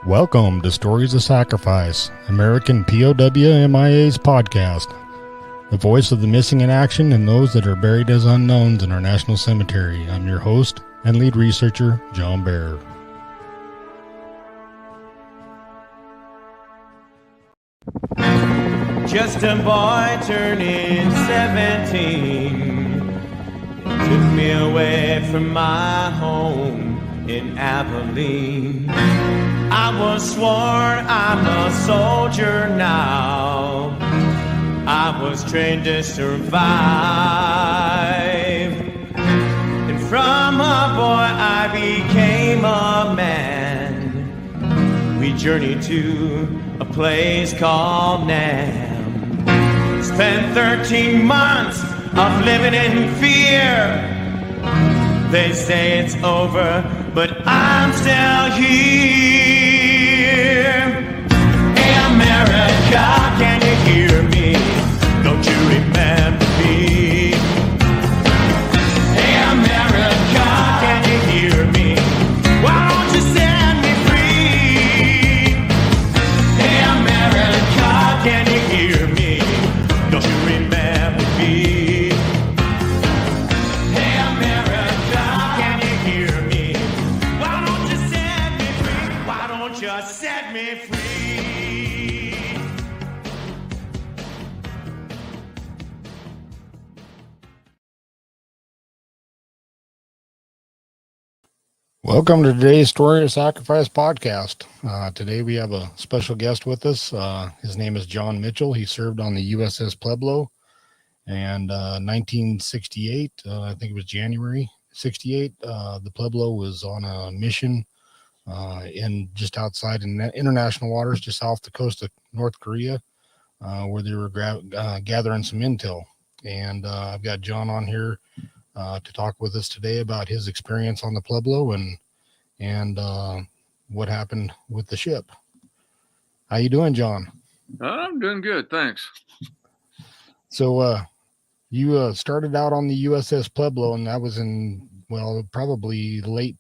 Welcome to Stories of Sacrifice, American POW-MIA's podcast. The voice of the missing in action and those that are buried as unknowns in our national cemetery. I'm your host and lead researcher, John Bear. Just a boy turning 17 took me away from my home in Abilene. I was sworn I'm a soldier now. I was trained to survive. And from a boy I became a man. We journeyed to a place called Nam. Spent 13 months of living in fear. They say it's over, but I'm still here. Hey America, can you hear me? Don't you remember me? Hey America, can you hear me? Why don't you set me free? Hey America, can you hear me? Don't you remember me? Hey America, can you hear me? Why don't you set me free? Why don't you set me free? Welcome to today's Story of Sacrifice podcast. Today we have a special guest with us. His name is John Mitchell. He served on the USS Pueblo, and 1968, I think it was January 68, the Pueblo was on a mission in just outside in international waters, just off the coast of North Korea, where they were gathering some intel. And I've got John on here to talk with us today about his experience on the Pueblo and what happened with the ship. How you doing, John? I'm doing good, thanks. So you started out on the USS Pueblo, and that was in, well, probably late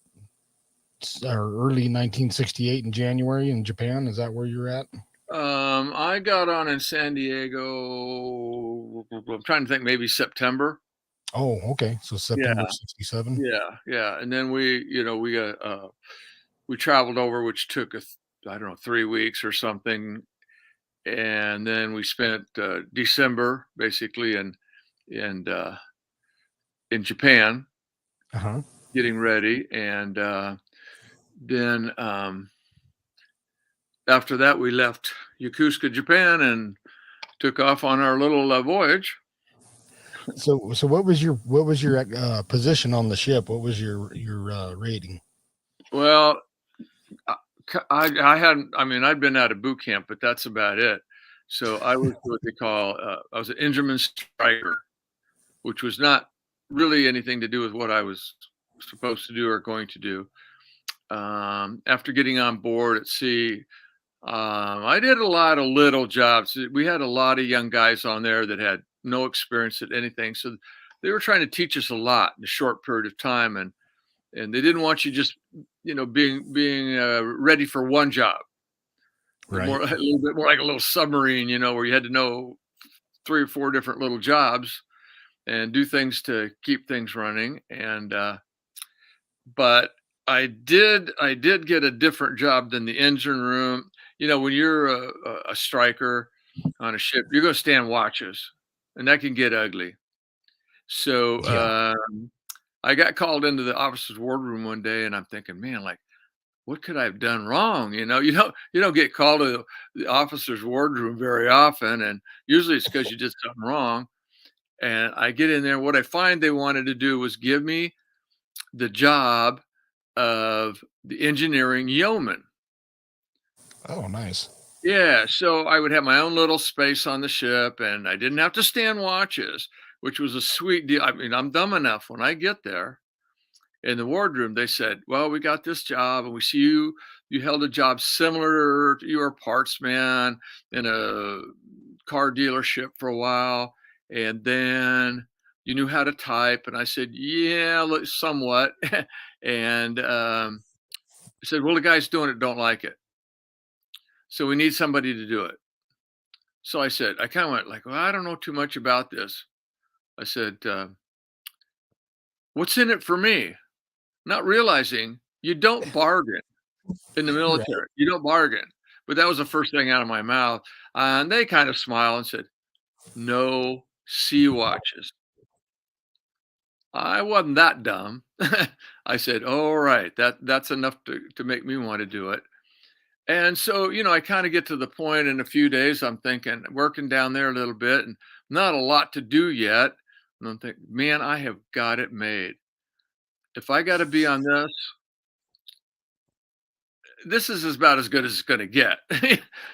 or early 1968 in January in Japan. Is that where you're at? I got on in San Diego, I'm trying to think, maybe September. Oh, okay. So September 67. Yeah. And then we traveled over, which took 3 weeks or something. And then we spent December basically in Japan, getting ready. And then after that, we left Yokosuka, Japan, and took off on our little voyage. So what was your position on the ship? What was your rating? Well, I'd been out of boot camp, but that's about it. So I was what they call, I was an Ingerman striker, which was not really anything to do with what I was supposed to do or going to do. After getting on board at sea, I did a lot of little jobs. We had a lot of young guys on there that had no experience at anything. So they were trying to teach us a lot in a short period of time. And they didn't want you just, being ready for one job. Right. A little bit more like a little submarine, where you had to know 3 or 4 different little jobs and do things to keep things running. And, but I did get a different job than the engine room. When you're a striker on a ship, you're going to stand watches, and that can get ugly. So I got called into the officer's wardroom one day, and I'm thinking, man, like, what could I have done wrong? You don't get called to the officer's wardroom very often, and usually it's because you did something wrong. And I get in there. What I find they wanted to do was give me the job of the engineering yeoman. Oh, nice. Yeah, so I would have my own little space on the ship, and I didn't have to stand watches, which was a sweet deal. I mean, I'm dumb enough when I get there in the wardroom, they said, well, we got this job, and we see you held a job similar to, you were a parts man in a car dealership for a while, and then you knew how to type. And I said, yeah, somewhat. And I said, well, the guys doing it don't like it. So we need somebody to do it. So I said, I kind of went like, well, I don't know too much about this. I said, what's in it for me? Not realizing you don't bargain in the Right. military. You don't bargain. But that was the first thing out of my mouth. And they kind of smiled and said, no sea watches. I wasn't that dumb. I said, all right, that's enough to make me want to do it. And so, I kind of get to the point in a few days, I'm thinking, working down there a little bit and not a lot to do yet. And I'm thinking, man, I have got it made. If I got to be on this is about as good as it's going to get.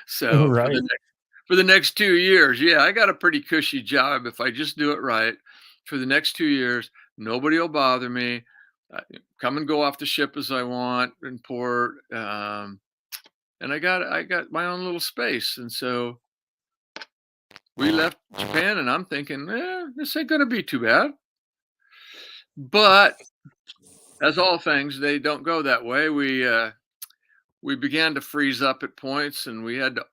So Right. for the next 2 years, yeah, I got a pretty cushy job if I just do it right. For the next 2 years, nobody will bother me. Come and go off the ship as I want in port. And I got my own little space. And so we left Japan, and I'm thinking, this ain't gonna be too bad. But as all things, they don't go that way. We began to freeze up at points, and we had to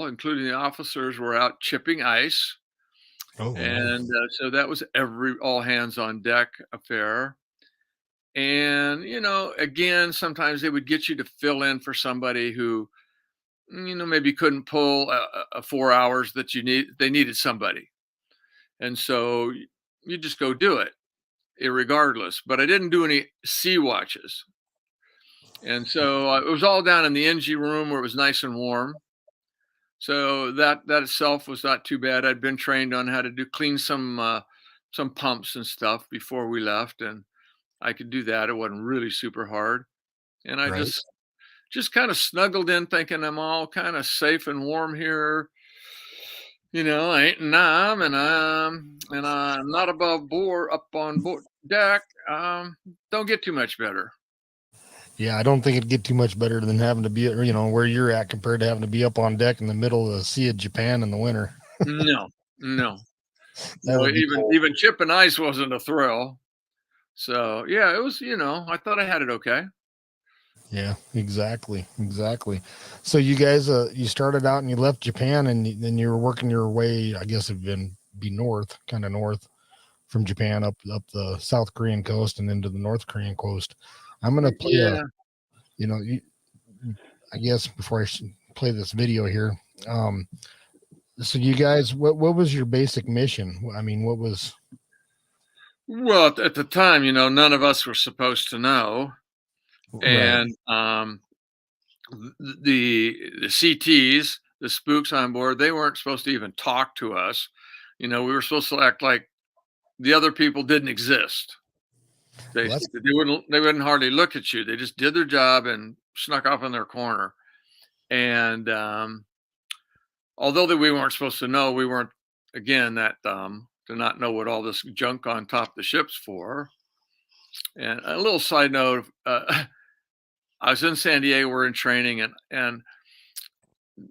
including the officers, were out chipping ice. Oh, no. And so that was all hands on deck affair. And again, sometimes they would get you to fill in for somebody who maybe couldn't pull 4 hours that they needed somebody. And so you just go do it irregardless. But I didn't do any sea watches. And so it was all down in the NG room where it was nice and warm. So that itself was not too bad. I'd been trained on how to clean some pumps and stuff before we left, and I could do that. It wasn't really super hard. And I Right. just kind of snuggled in thinking I'm all kind of safe and warm here. I ain't numb, and I'm not above board, up on board deck. Don't get too much better. Yeah, I don't think it'd get too much better than having to be, where you're at compared to having to be up on deck in the middle of the Sea of Japan in the winter. No. That would be cold. Even chipping ice wasn't a thrill. So yeah, it was. I thought I had it okay. Yeah, exactly. So you guys, you started out and you left Japan, and then you were working your way, I guess it'd be north, kind of north from Japan up the South Korean coast and into the North Korean coast. I'm going to play I guess before I play this video here. So you guys, what was your basic mission? I mean, what was? Well, at the time, none of us were supposed to know. Right. And the CTs, the spooks on board, they weren't supposed to even talk to us. We were supposed to act like the other people didn't exist. They wouldn't hardly look at you. They just did their job and snuck off in their corner. And although we weren't supposed to know, we weren't, again, that dumb to not know what all this junk on top of the ship's for. And a little side note, I was in San Diego, we're in training, and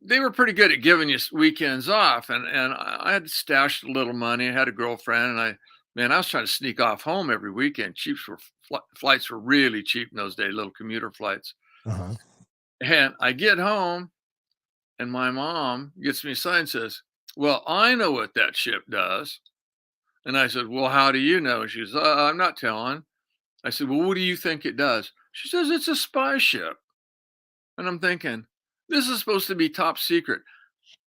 they were pretty good at giving you weekends off. And I had stashed a little money. I had a girlfriend, and I was trying to sneak off home every weekend. Flights were really cheap in those days, little commuter flights. Uh-huh. And I get home, and my mom gets me a sign and says, well, I know what that ship does. And I said, well, how do you know? She says, I'm not telling. I said, well, what do you think it does? She says, it's a spy ship. And I'm thinking, this is supposed to be top secret.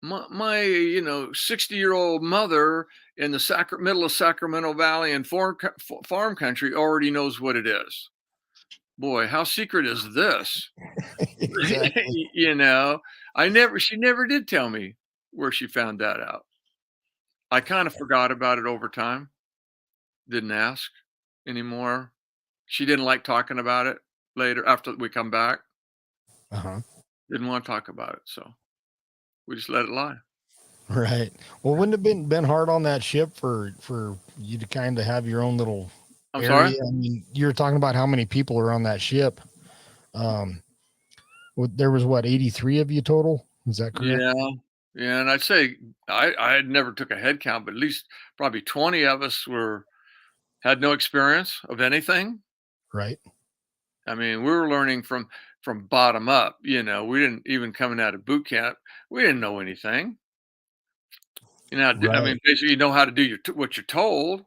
My 60-year-old mother in the middle of Sacramento Valley and farm country already knows what it is. Boy, how secret is this? Exactly. She never did tell me where she found that out. I kind of forgot about it over time. Didn't ask anymore. She didn't like talking about it later after we come back. Uh-huh. Didn't want to talk about it. So we just let it lie. Right. Well, wouldn't it have been hard on that ship for you to kind of have your own little I'm area? sorry? I mean, you're talking about how many people are on that ship. There was 83 of you total. Is that correct? Yeah. And I'd say I had never took a head count, but at least probably 20 of us had no experience of anything. Right. I mean, we were learning from from bottom up. We didn't even coming out of boot camp. We didn't know anything. I Right. mean, basically, you know how to do what you're told,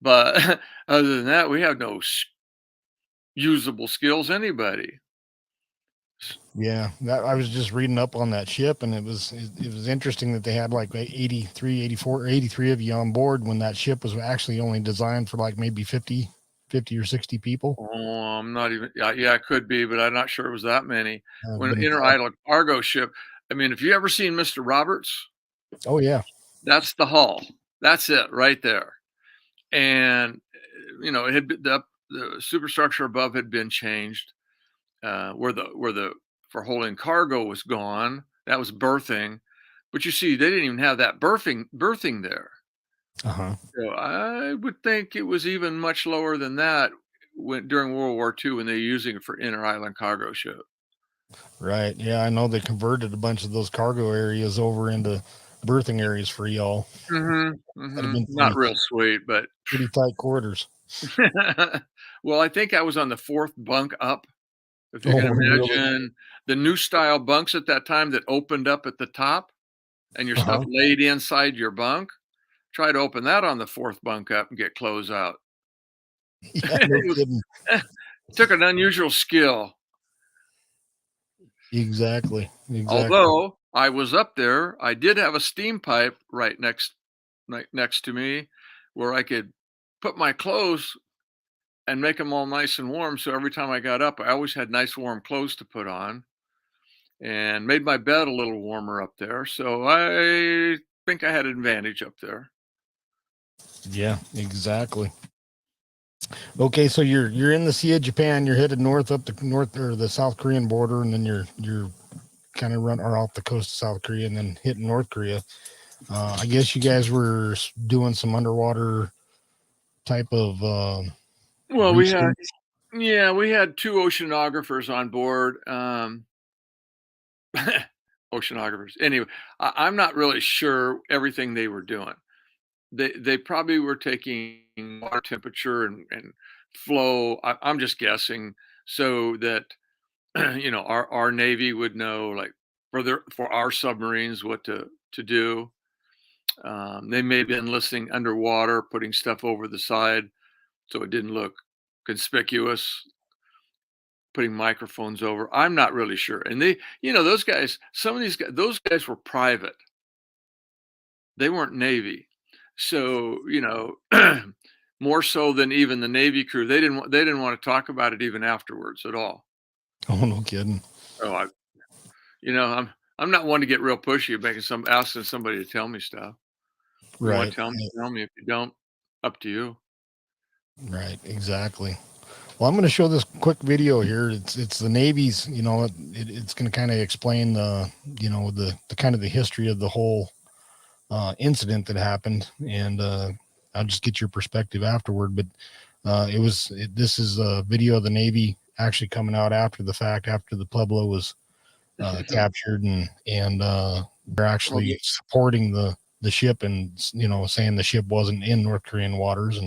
but other than that, we have no usable skills. Anybody? Yeah, that I was just reading up on that ship, and it was interesting that they had like 83, 84, 83 of you on board when that ship was actually only designed for like maybe 50 or 60 people. Oh, I'm not even. Yeah, it could be, but I'm not sure it was that many. When But inter-island cargo ship. I mean, if you ever seen Mr. Roberts, oh yeah, that's the hull. That's it right there. And it had been, the superstructure above had been changed, where the for holding cargo was gone. That was berthing, but you see, they didn't even have that berthing there. uh-huh. So I would think it was even much lower than that during World War II when they were using it for inter-island cargo ship. Right. Yeah, I know they converted a bunch of those cargo areas over into berthing areas for y'all. That'd have been Not real sweet, but pretty tight quarters. well, I think I was on the fourth bunk up. If you Oh, can really? imagine the new style bunks at that time that opened up at the top and your stuff Uh-huh. laid inside your bunk. Try to open that on the fourth bunk up and get clothes out. Yeah, no It was, kidding. took an unusual skill. Exactly. Although I was up there, I did have a steam pipe right next to me where I could put my clothes and make them all nice and warm. So every time I got up, I always had nice warm clothes to put on and made my bed a little warmer up there. So I think I had an advantage up there. Yeah, exactly. Okay, so you're in the Sea of Japan. You're headed north up the north or the South Korean border, and then you're kind of run or off the coast of South Korea, and then hitting North Korea. I guess you guys were doing some underwater type of Well, research. we had two oceanographers on board. Oceanographers. Anyway, I'm not really sure everything they were doing. They probably were taking water temperature and flow. I'm just guessing so that our Navy would know, like, for our submarines what to do. They may have been listening underwater, putting stuff over the side so it didn't look conspicuous, putting microphones over. I'm not really sure. And those guys, some of these guys, those guys were private. They weren't Navy. So, more so than even the Navy crew, they didn't want to talk about it even afterwards at all. Oh, no kidding. So I'm not one to get real pushy, asking somebody to tell me stuff. If you want Right. to tell me. If you don't, up to you. Right. Exactly. Well, I'm going to show this quick video here. It's the Navy's. It's going to kind of explain the kind of the history of the whole incident that happened, and I'll just get your perspective afterward. But this is a video of the Navy actually coming out after the fact, after the Pueblo was captured, and they're actually supporting the ship, and saying the ship wasn't in North Korean waters,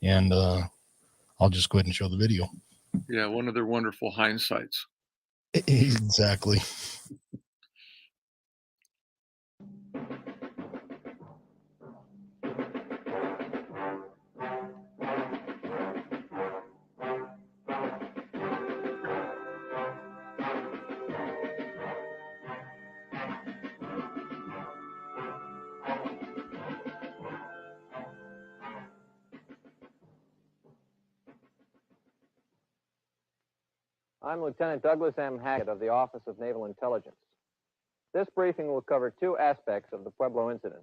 and I'll just go ahead and show the video. Yeah, one of their wonderful hindsights. Exactly. I'm Lieutenant Douglas M. Hackett of the Office of Naval Intelligence. This briefing will cover two aspects of the Pueblo incident: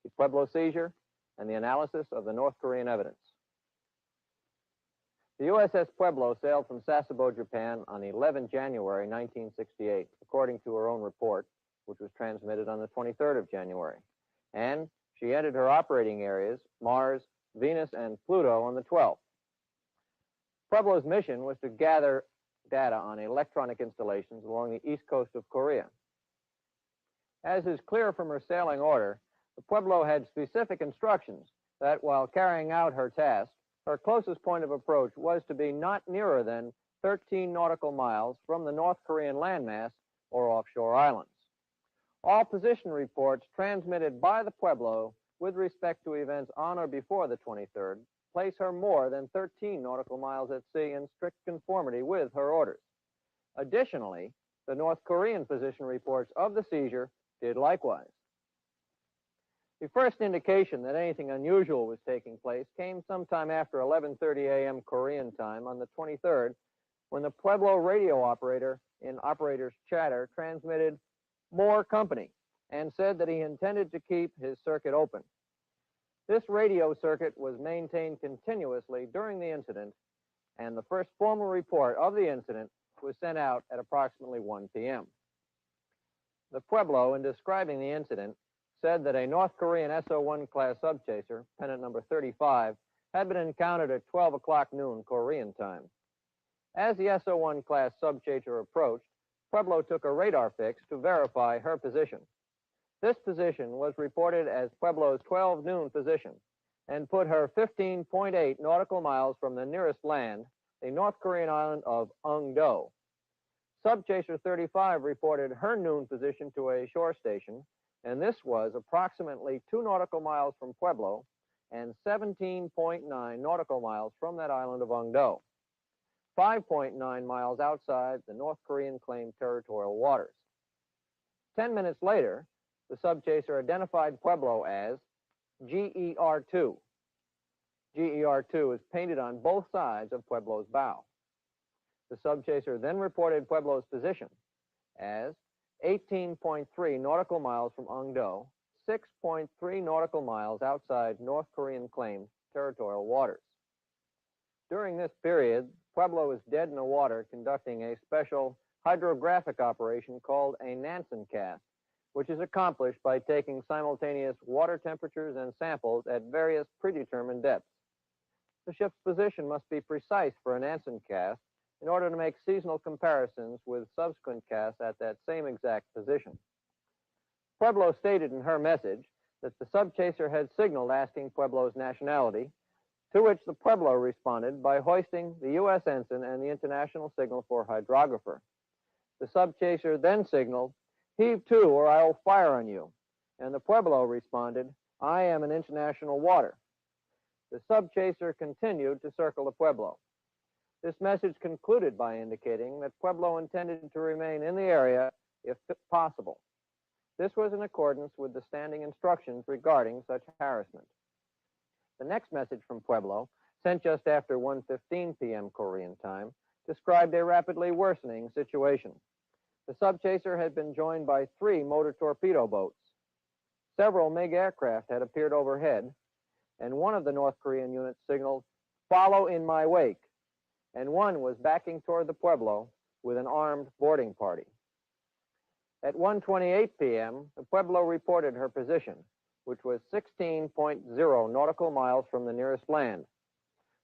the Pueblo seizure and the analysis of the North Korean evidence. The USS Pueblo sailed from Sasebo, Japan on 11 January 1968, according to her own report, which was transmitted on the 23rd of January. And she entered her operating areas, Mars, Venus, and Pluto, on the 12th. Pueblo's mission was to gather data on electronic installations along the east coast of Korea. As is clear from her sailing order, the Pueblo had specific instructions that while carrying out her task, her closest point of approach was to be not nearer than 13 nautical miles from the North Korean landmass or offshore islands. All position reports transmitted by the Pueblo with respect to events on or before the 23rd place her more than 13 nautical miles at sea in strict conformity with her orders. Additionally, the North Korean position reports of the seizure did likewise. The first indication that anything unusual was taking place came sometime after 11:30 a.m. Korean time on the 23rd, when the Pueblo radio operator in operator's chatter transmitted more company and said that he intended to keep his circuit open. This radio circuit was maintained continuously during the incident, and the first formal report of the incident was sent out at approximately 1 p.m. The Pueblo, in describing the incident, said that a North Korean SO-1 class subchaser, pennant number 35, had been encountered at 12 o'clock noon Korean time. As the SO-1 class subchaser approached, Pueblo took a radar fix to verify her position. This position was reported as Pueblo's 12 noon position and put her 15.8 nautical miles from the nearest land, the North Korean island of Ung-do. Subchaser 35 reported her noon position to a shore station, and this was approximately 2 nautical miles from Pueblo and 17.9 nautical miles from that island of Ung-do, 5.9 miles outside the North Korean claimed territorial waters. 10 minutes later, the subchaser identified Pueblo as GER-2. GER-2 is painted on both sides of Pueblo's bow. The subchaser then reported Pueblo's position as 18.3 nautical miles from Ung-do, 6.3 nautical miles outside North Korean claimed territorial waters. During this period, Pueblo was dead in the water conducting a special hydrographic operation called a Nansen cast, which is accomplished by taking simultaneous water temperatures and samples at various predetermined depths. The ship's position must be precise for a Nansen cast in order to make seasonal comparisons with subsequent casts at that same exact position. Pueblo stated in her message that the subchaser had signaled asking Pueblo's nationality, to which the Pueblo responded by hoisting the U.S. ensign and the international signal for hydrographer. The subchaser then signaled, "Heave to or I will fire on you," and the Pueblo responded, "I am in international water." The subchaser continued to circle the Pueblo. This message concluded by indicating that Pueblo intended to remain in the area if possible. This was in accordance with the standing instructions regarding such harassment. The next message from Pueblo, sent just after 1:15 p.m. Korean time, described a rapidly worsening situation. The subchaser had been joined by 3 motor torpedo boats. Several MiG aircraft had appeared overhead, and one of the North Korean units signaled, "Follow in my wake," and one was backing toward the Pueblo with an armed boarding party. At 1:28 p.m., the Pueblo reported her position, which was 16.0 nautical miles from the nearest land.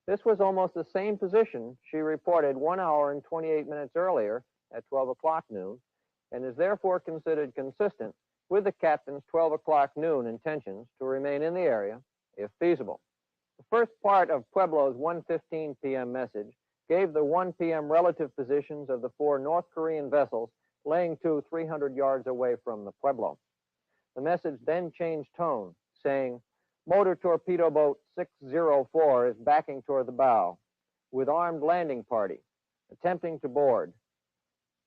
This was almost the same position she reported 1 hour and 28 minutes earlier at 12 o'clock noon, and is therefore considered consistent with the captain's 12 o'clock noon intentions to remain in the area, if feasible. The first part of Pueblo's 1:15 p.m. message gave the 1 p.m. relative positions of the 4 North Korean vessels laying to 300 yards away from the Pueblo. The message then changed tone, saying, "Motor torpedo boat 604 is backing toward the bow, with armed landing party, attempting to board.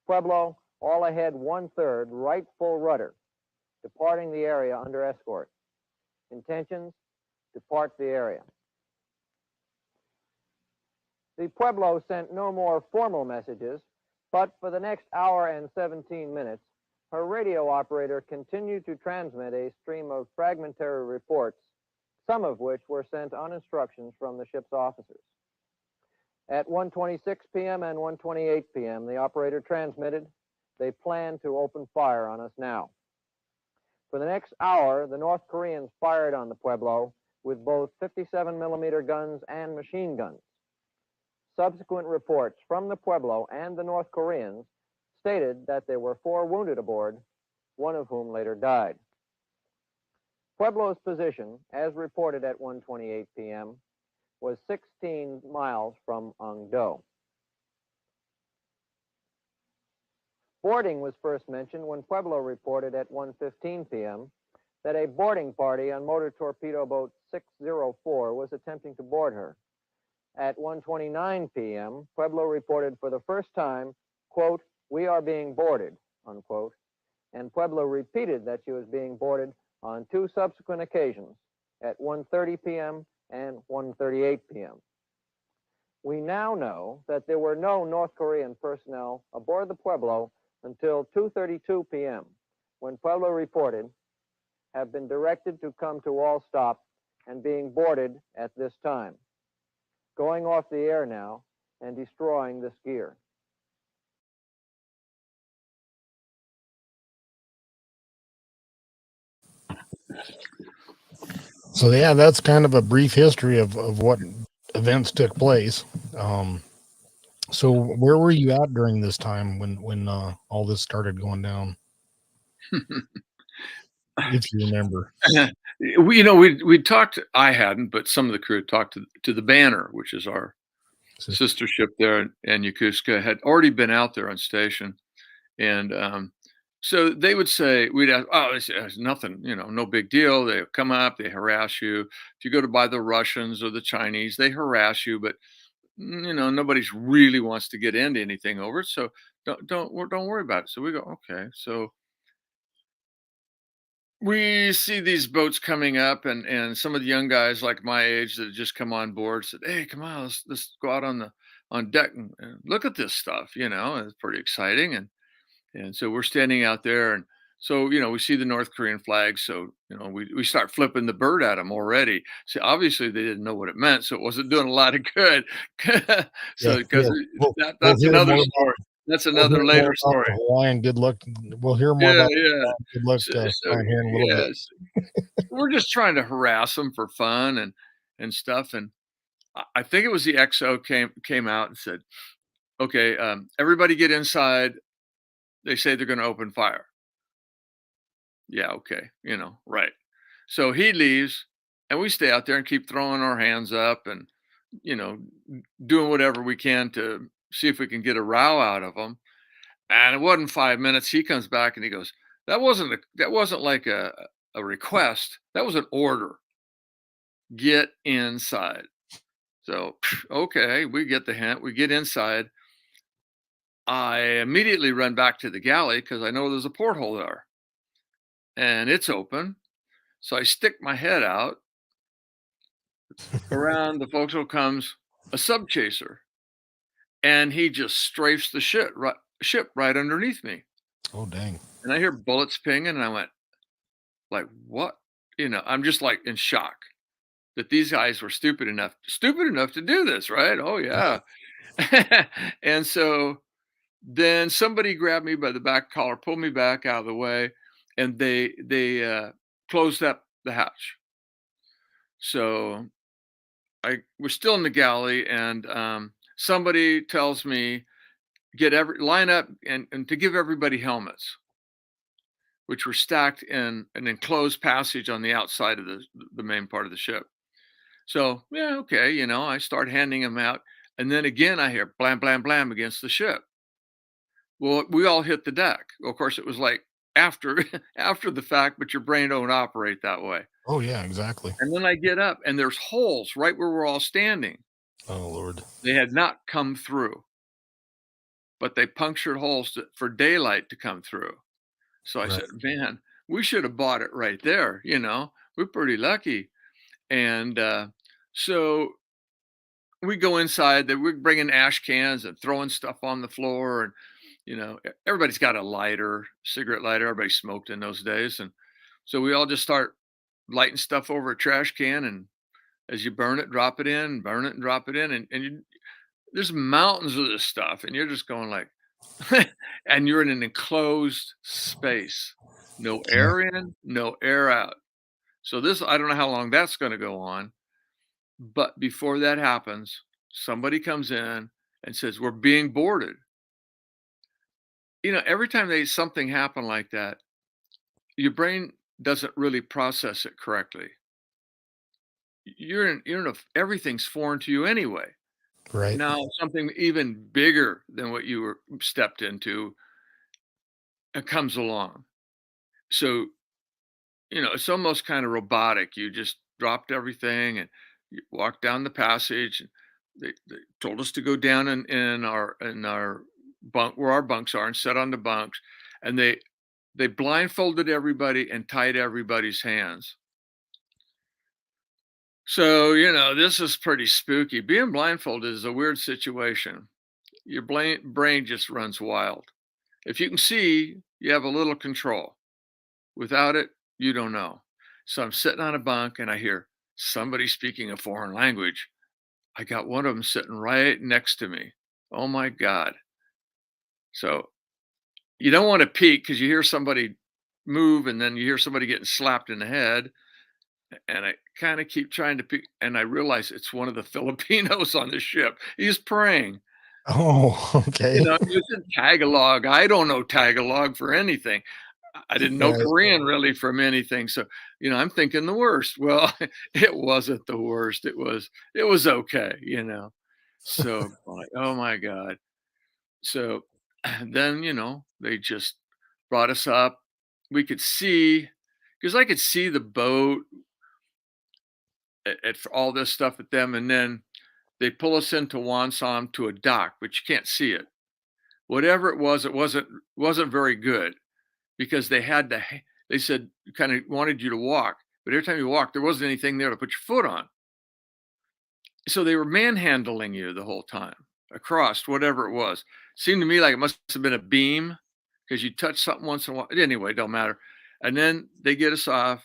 Pueblo, all ahead 1/3, right full rudder, departing the area under escort. Intentions, depart the area." The Pueblo sent no more formal messages, but for the next hour and 17 minutes, her radio operator continued to transmit a stream of fragmentary reports, some of which were sent on instructions from the ship's officers. At 1:26 p.m. and 1:28 p.m., the operator transmitted, "They plan to open fire on us now." For the next hour, the North Koreans fired on the Pueblo with both 57mm guns and machine guns. Subsequent reports from the Pueblo and the North Koreans stated that there were 4 wounded aboard, one of whom later died. Pueblo's position, as reported at 1:28 p.m., was 16 miles from Ung-do. Boarding was first mentioned when Pueblo reported at 1:15 p.m. that a boarding party on motor torpedo boat 604 was attempting to board her. At 1:29 p.m., Pueblo reported for the first time, quote, "We are being boarded," unquote, and Pueblo repeated that she was being boarded on two subsequent occasions, at 1:30 p.m. and 1:38 p.m. We now know that there were no North Korean personnel aboard the Pueblo until 2:32 p.m., when Pueblo reported, "Have been directed to come to all stop and being boarded at this time," going off the air now and destroying this gear. So yeah, that's kind of a brief history of what events took place. So where were you at during this time when all this started going down, if you remember? we talked. I hadn't, but some of the crew had talked to the Banner, which is our sister ship there, and Yokosuka had already been out there on station, and so they would say, we'd ask, "Oh, it's nothing, no big deal." They come up, they harass you. If you go to buy the Russians or the Chinese, they harass you, but nobody's really wants to get into anything over it. So don't worry about it. So we go, okay. So we see these boats coming up, and some of the young guys like my age that had just come on board said, "Hey, come on, let's go out on deck and look at this stuff." And it's pretty exciting. And so we're standing out there, and so we see the North Korean flag. So we start flipping the bird at them already. See, obviously they didn't know what it meant, so it wasn't doing a lot of good. So because that's another story. That's another later story. Hawaiian good luck. We'll hear more Yeah, about yeah. good luck So, time here in a little bit. yes, we're just trying to harass them for fun and stuff. And I think it was the XO came out and said, "Okay, everybody get inside. They say they're going to open fire." Yeah, okay, right. So he leaves, and we stay out there and keep throwing our hands up and you know doing whatever we can to see if we can get a row out of them. And it wasn't 5 minutes. He comes back and he goes, that wasn't like a request. That was an order. Get inside." So, okay, we get the hint. We get inside. I immediately run back to the galley because I know there's a porthole there and it's open. So I stick my head out. Around the forecastle comes a sub chaser, and he just strafes the ship right underneath me. Oh dang! And I hear bullets pinging, and I went, like, what? I'm just like in shock that these guys were stupid enough to do this, right? Oh yeah. And so then somebody grabbed me by the back collar, pulled me back out of the way, and they closed up the hatch. So I was still in the galley, and somebody tells me line up and to give everybody helmets, which were stacked in an enclosed passage on the outside of the main part of the ship. So yeah, okay, I start handing them out, and then again I hear blam blam blam against the ship. Well, we all hit the deck. Of course, it was like after after the fact, but your brain don't operate that way. Oh yeah, exactly. And then I get up, and there's holes right where we're all standing. Oh Lord. They had not come through, but they punctured holes for daylight to come through. So I Right. said, "Man, we should have bought it right there. We're pretty lucky." And so we go inside. We're bringing ash cans and throwing stuff on the floor, and everybody's got a lighter, cigarette lighter. Everybody smoked in those days, and so we all just start lighting stuff over a trash can, and as you burn it, drop it in, burn it and drop it in, and there's mountains of this stuff, and you're just going like, and you're in an enclosed space, no air in, no air out. So I don't know how long that's going to go on, but before that happens, somebody comes in and says, "We're being boarded." Every time something happen like that, your brain doesn't really process it correctly. Everything's foreign to you anyway. Right. Now, something even bigger than what you were stepped into, comes along. So, it's almost kind of robotic. You just dropped everything and you walked down the passage. And they told us to go down in our bunk where our bunks are and sit on the bunks. And they blindfolded everybody and tied everybody's hands. So, this is pretty spooky. Being blindfolded is a weird situation. Your brain just runs wild. If you can see, you have a little control. Without it, you don't know. So I'm sitting on a bunk and I hear somebody speaking a foreign language. I got one of them sitting right next to me. Oh my God. So you don't want to peek because you hear somebody move and then you hear somebody getting slapped in the head. And I kind of keep trying to peek and I realize it's one of the Filipinos on the ship. He's praying. Oh, okay. It was in Tagalog. I don't know Tagalog for anything. I didn't know Right. Korean really from anything. So, I'm thinking the worst. Well, it wasn't the worst. It was okay. So I'm like, oh my God. So then, they just brought us up. We could see, because I could see the boat at all this stuff at them. And then they pull us into Wonsom to a dock, but you can't see it. Whatever it wasn't very good. Because they said kind of wanted you to walk, but every time you walked, there wasn't anything there to put your foot on. So they were manhandling you the whole time across whatever it was. Seemed to me like it must have been a beam because you touch something once in a while. Anyway, don't matter. And then they get us off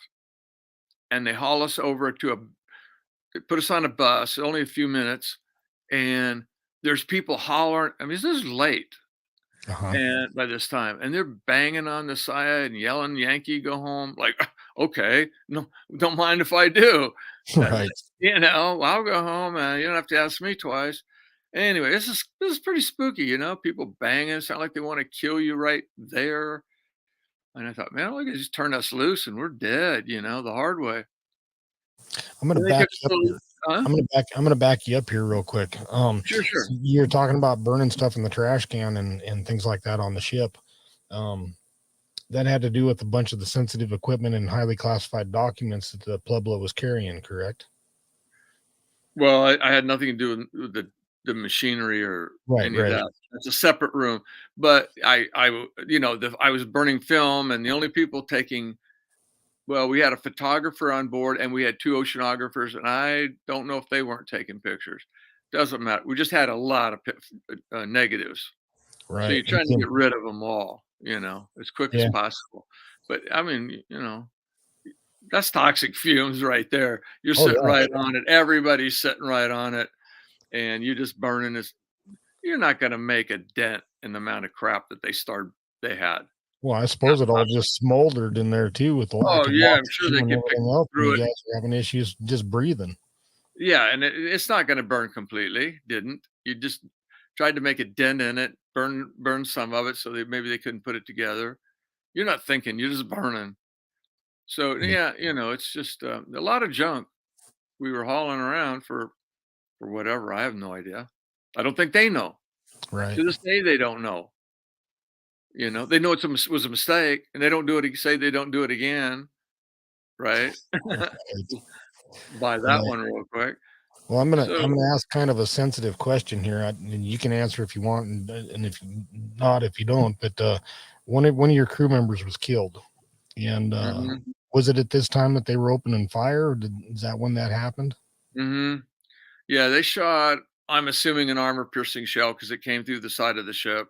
and they haul us over they put us on a bus, only a few minutes. And there's people hollering. I mean, this is late. Uh-huh. And by this time, and they're banging on the side and yelling, "Yankee, go home!" Like, okay, no, don't mind if I do. Uh, Right. I'll go home. You don't have to ask me twice. Anyway, this is pretty spooky. People banging, sound like they want to kill you right there. And I thought, man, look, they just turned us loose and we're dead. The hard way. I'm gonna And they back kept you up still, here. huh? I'm gonna back you up here real quick. Sure, So sure. you're talking about burning stuff in the trash can and things like that on the ship. Um, that had to do with a bunch of the sensitive equipment and highly classified documents that the Pueblo was carrying, correct? Well, I had nothing to do with the machinery or Right, any of right, that. It's a separate room. But I was burning film, and the only people we had a photographer on board, and we had 2 oceanographers, and I don't know if they weren't taking pictures. Doesn't matter. We just had a lot of negatives. So right. you're trying to get rid of them all, as quick as Yeah. possible. But I mean, that's toxic fumes right there. You're Oh sitting yeah. right on it. Everybody's sitting right on it and you're just burning this. You're not going to make a dent in the amount of crap that they had. Well, I Not suppose it all possible. just smoldered in there too with the lack Oh of yeah, I'm sure oxygen they and could pick everything else. And through you it. guys are having issues just breathing. Yeah, and it's not going to burn completely. Didn't you just tried to make a dent in it, burn some of it so maybe they couldn't put it together. You're not thinking, you're just burning. So Yeah. yeah, it's just a lot of junk we were hauling around for whatever. I have no idea. I don't think they know. Right. To this day, they don't know. They know was a mistake, and they don't do it. Say they don't do it again, right? Right. Buy that Right. one real quick. Well, I'm gonna So, I'm gonna ask kind of a sensitive question here, and you can answer if you want, and if not, if you don't. But one of your crew members was killed, and mhm, was it at this time that they were opening fire? Or is that when that happened? mhm. Yeah, they shot. I'm assuming an armor-piercing shell because it came through the side of the ship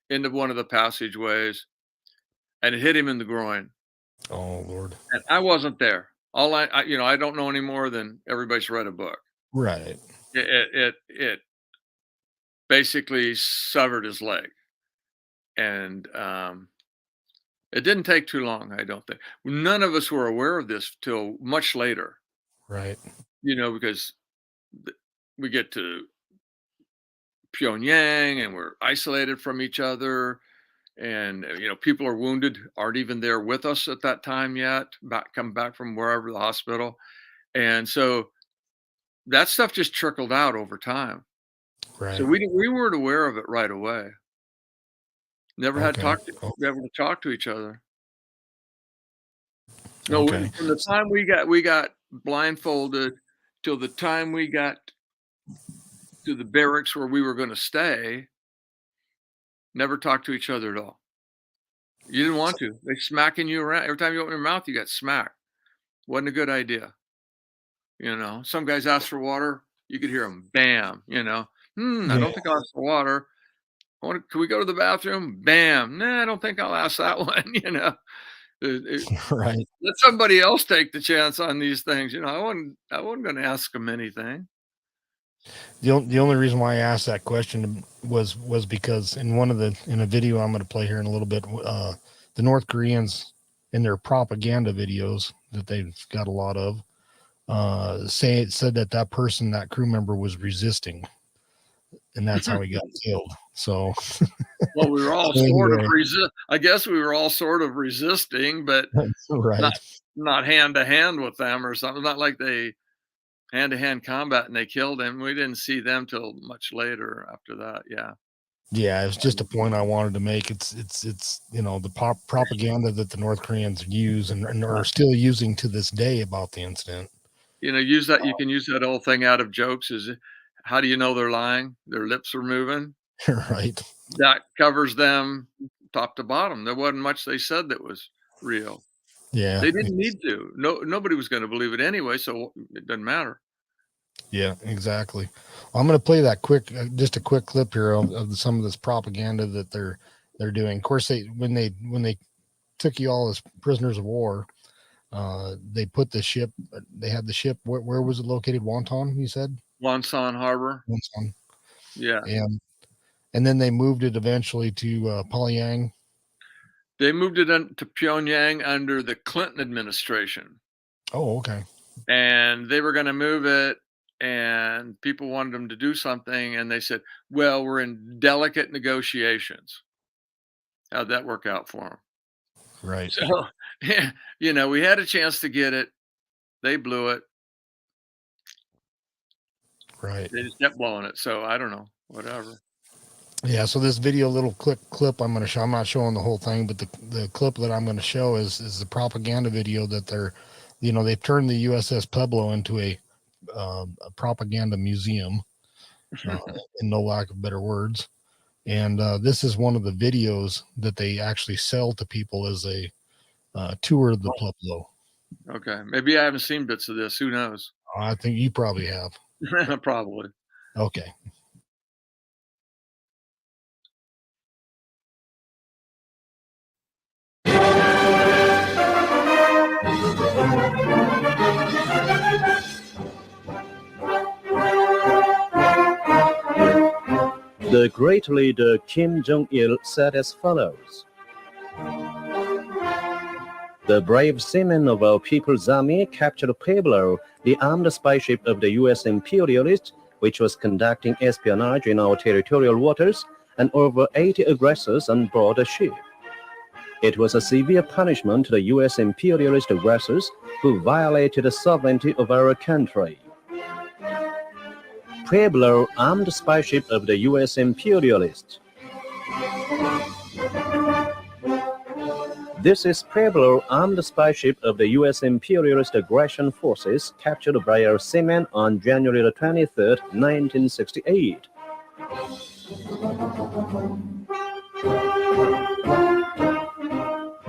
into one of the passageways, and it hit him in the groin. Oh Lord. And I wasn't there. All I don't know any more than everybody's read a book. Right. It basically severed his leg, and it didn't take too long, I don't think. None of us were aware of this till much later, Right. because we get to Pyongyang and we're isolated from each other. And, people are wounded, aren't even there with us at that time yet, come back from wherever the hospital. And so that stuff just trickled out over time. So Right. we weren't aware of it right away. Never had Okay. never talked to each other. No, Okay. from the time we got blindfolded till the time we got to the barracks where we were going to stay, never talked to each other at all. You didn't want to. They smacking you around every time you open your mouth. You got smacked. Wasn't a good idea. You know, some guys ask for water. You could hear them, bam. You know, I don't think I'll ask for water. Can we go to the bathroom? Bam. Nah, I don't think I'll ask that one. You know, Right. let somebody else take the chance on these things. You know, I wasn't going to ask them anything. The only reason why I asked that question was because in a video I'm going to play here in a little bit, the North Koreans in their propaganda videos that they've got a lot of, said that crew member was resisting, and that's how he got killed. So, well, we were all I guess we were all sort of resisting, but right. not hand to hand with them or something. Not like they hand-to-hand combat and they killed him. We didn't see them till much later after that. Yeah, it's just a point I wanted to make. It's the propaganda that the North Koreans use and are still using to this day about the incident. You know, you can use that old thing out of jokes is, how do you know they're lying? Their lips are moving. Right. That covers them top to bottom. There wasn't much they said that was real. Yeah. They didn't need to. Nobody was going to believe it anyway, so it doesn't matter. Yeah, exactly. Well, I'm going to play that just a quick clip here of some of this propaganda that they're doing. Of course, when they took you all as prisoners of war, they put the ship. They had the ship. Where was it located? Wonton, you said? Wonsan Harbor. Wonton. Yeah. And then they moved it eventually to Pyongyang. They moved it to Pyongyang under the Clinton administration. Oh, okay. And they were going to move it, and people wanted them to do something, and they said, well, we're in delicate negotiations. How'd that work out for them? Right. So, you know, we had a chance to get it. They blew it. Right. They just kept blowing it. So I don't know, whatever. Yeah, so this video little clip I'm going to show, I'm not showing the whole thing, but the clip that I'm going to show is the propaganda video that they've turned the USS Pueblo into a propaganda museum, in no lack of better words. And this is one of the videos that they actually sell to people as a tour of the Pueblo. Okay, maybe I haven't seen bits of this. Who knows? I think you probably have. Probably. Okay. The great leader Kim Jong-il said as follows: "The brave seamen of our People's Army captured Pueblo, the armed spy ship of the U.S. imperialists, which was conducting espionage in our territorial waters, and over 80 aggressors on board the ship. It was a severe punishment to the U.S. imperialist aggressors who violated the sovereignty of our country. Pueblo, armed spy ship of the U.S. imperialists. This is Pueblo, armed spy ship of the U.S. imperialist aggression forces captured by our seamen on January the 23rd, 1968.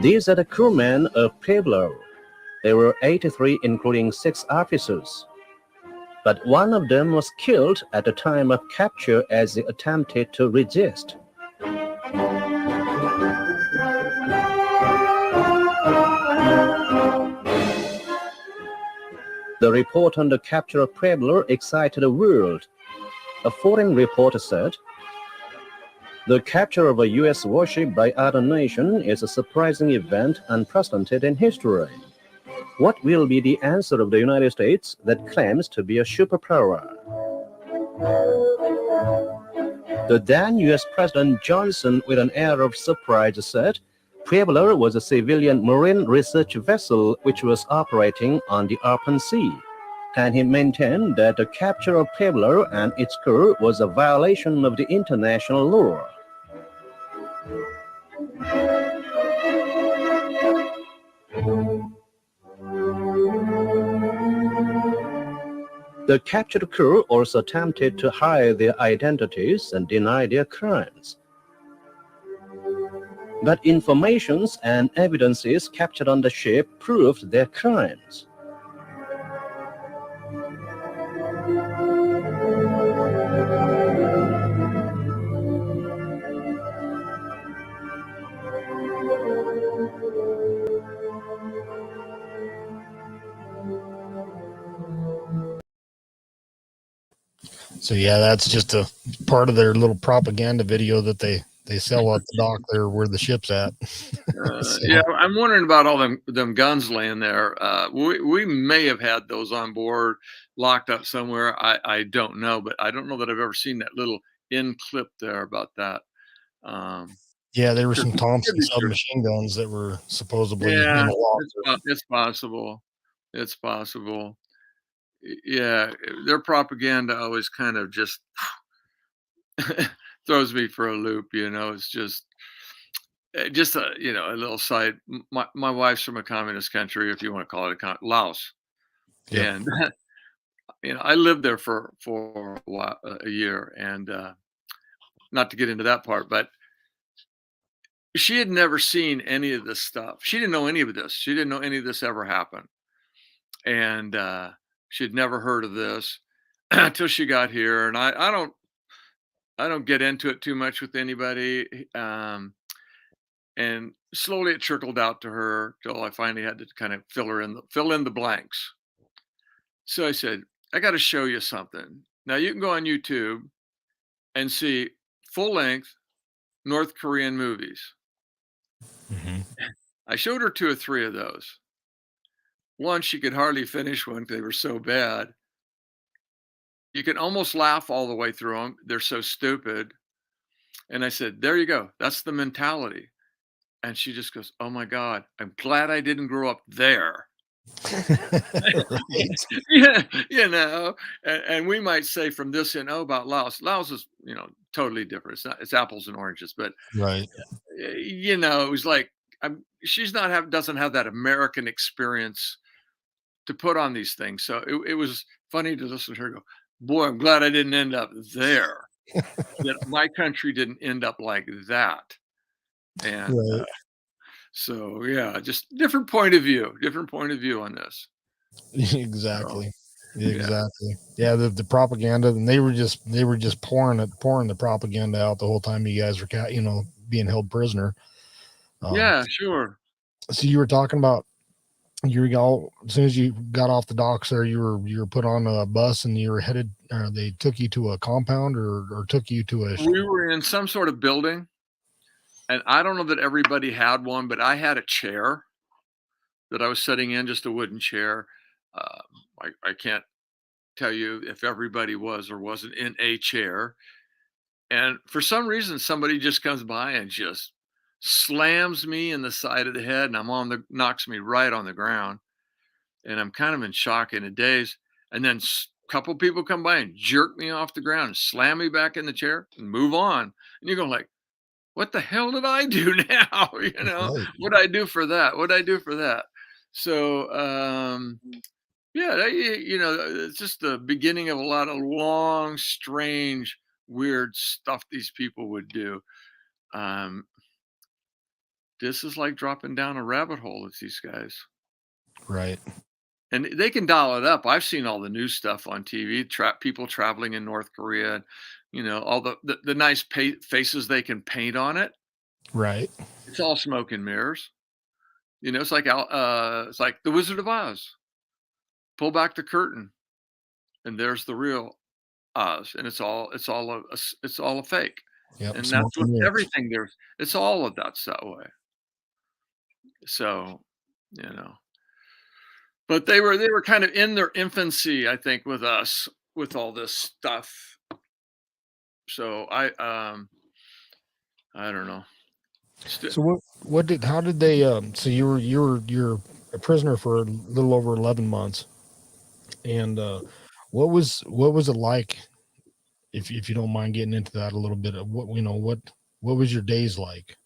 These are the crewmen of Pueblo. There were 83, including 6 officers. But one of them was killed at the time of capture as he attempted to resist. The report on the capture of Pueblo excited the world. A foreign reporter said, "The capture of a U.S. warship by other nation is a surprising event unprecedented in history. What will be the answer of the United States that claims to be a superpower?" The then U.S. President Johnson, with an air of surprise, said Pueblo was a civilian marine research vessel which was operating on the open sea, and he maintained that the capture of Pueblo and its crew was a violation of the international law. The captured crew also attempted to hide their identities and deny their crimes. But informations and evidences captured on the ship proved their crimes. So yeah, that's just a part of their little propaganda video that they sell at the dock there where the ship's at. So, Yeah, I'm wondering about all them guns laying there. We may have had those on board, locked up somewhere. I don't know, but I don't know that I've ever seen that little in clip there about that. yeah, there were some Could Thompson be true. submachine guns that were supposedly in Yeah, the locker. it's possible. It's possible. Yeah, their propaganda always kind of just throws me for a loop. It's just a a little side. My wife's from a communist country, if you want to call it Laos, Yep. and I lived there for a while, a year, and not to get into that part, but she had never seen any of this stuff. She didn't know any of this. She didn't know any of this ever happened, and she'd never heard of this until she got here. And I don't get into it too much with anybody. And slowly it trickled out to her till I finally had to kind of fill in the blanks. So I said, I got to show you something. Now you can go on YouTube and see full length North Korean movies. Mm-hmm. I showed her 2 or 3 of those. One, she could hardly finish one because they were so bad. You can almost laugh all the way through them. They're so stupid. And I said, there you go. That's the mentality. And she just goes, oh my God, I'm glad I didn't grow up there. Right. Yeah, and we might say from this about Laos. Laos is, totally different. It's apples and oranges, but Right. it was like she's doesn't have that American experience to put on these things. So it was funny to listen to her go, boy, I'm glad I didn't end up there. That my country didn't end up like that. And Right. so yeah, just different point of view on this. Exactly. So, yeah. Exactly. Yeah, the propaganda, and they were just pouring the propaganda out the whole time you guys were being held prisoner. Yeah, sure. So you were talking about as soon as you got off the docks there, you were put on a bus and you were headed, or they took you to a compound or took you to a. We were in some sort of building, and I don't know that everybody had one, but I had a chair that I was sitting in, just a wooden chair. I can't tell you if everybody was or wasn't in a chair. And for some reason, somebody just comes by and just slams me in the side of the head, and knocks me right on the ground. And I'm kind of in shock and a daze. And then a couple people come by and jerk me off the ground and slam me back in the chair and move on. And you're going like, what the hell did I do now? Right. What'd I do for that? What'd I do for that? So, yeah, it's just the beginning of a lot of long, strange, weird stuff these people would do. This is like dropping down a rabbit hole with these guys. Right. And they can dial it up. I've seen all the new stuff on TV, people traveling in North Korea, all the nice faces they can paint on it. Right. It's all smoke and mirrors. It's like The Wizard of Oz. Pull back the curtain, and there's the real Oz, and it's all a fake. Yep. And Smoke that's and what mirrors. everything there's. It's all of that's that way. So, but they were kind of in their infancy, I think, with us with all this stuff. So I don't know. So how did they so you're a prisoner for a little over 11 months, and what was it like, if you don't mind getting into that a little bit of what was your days like?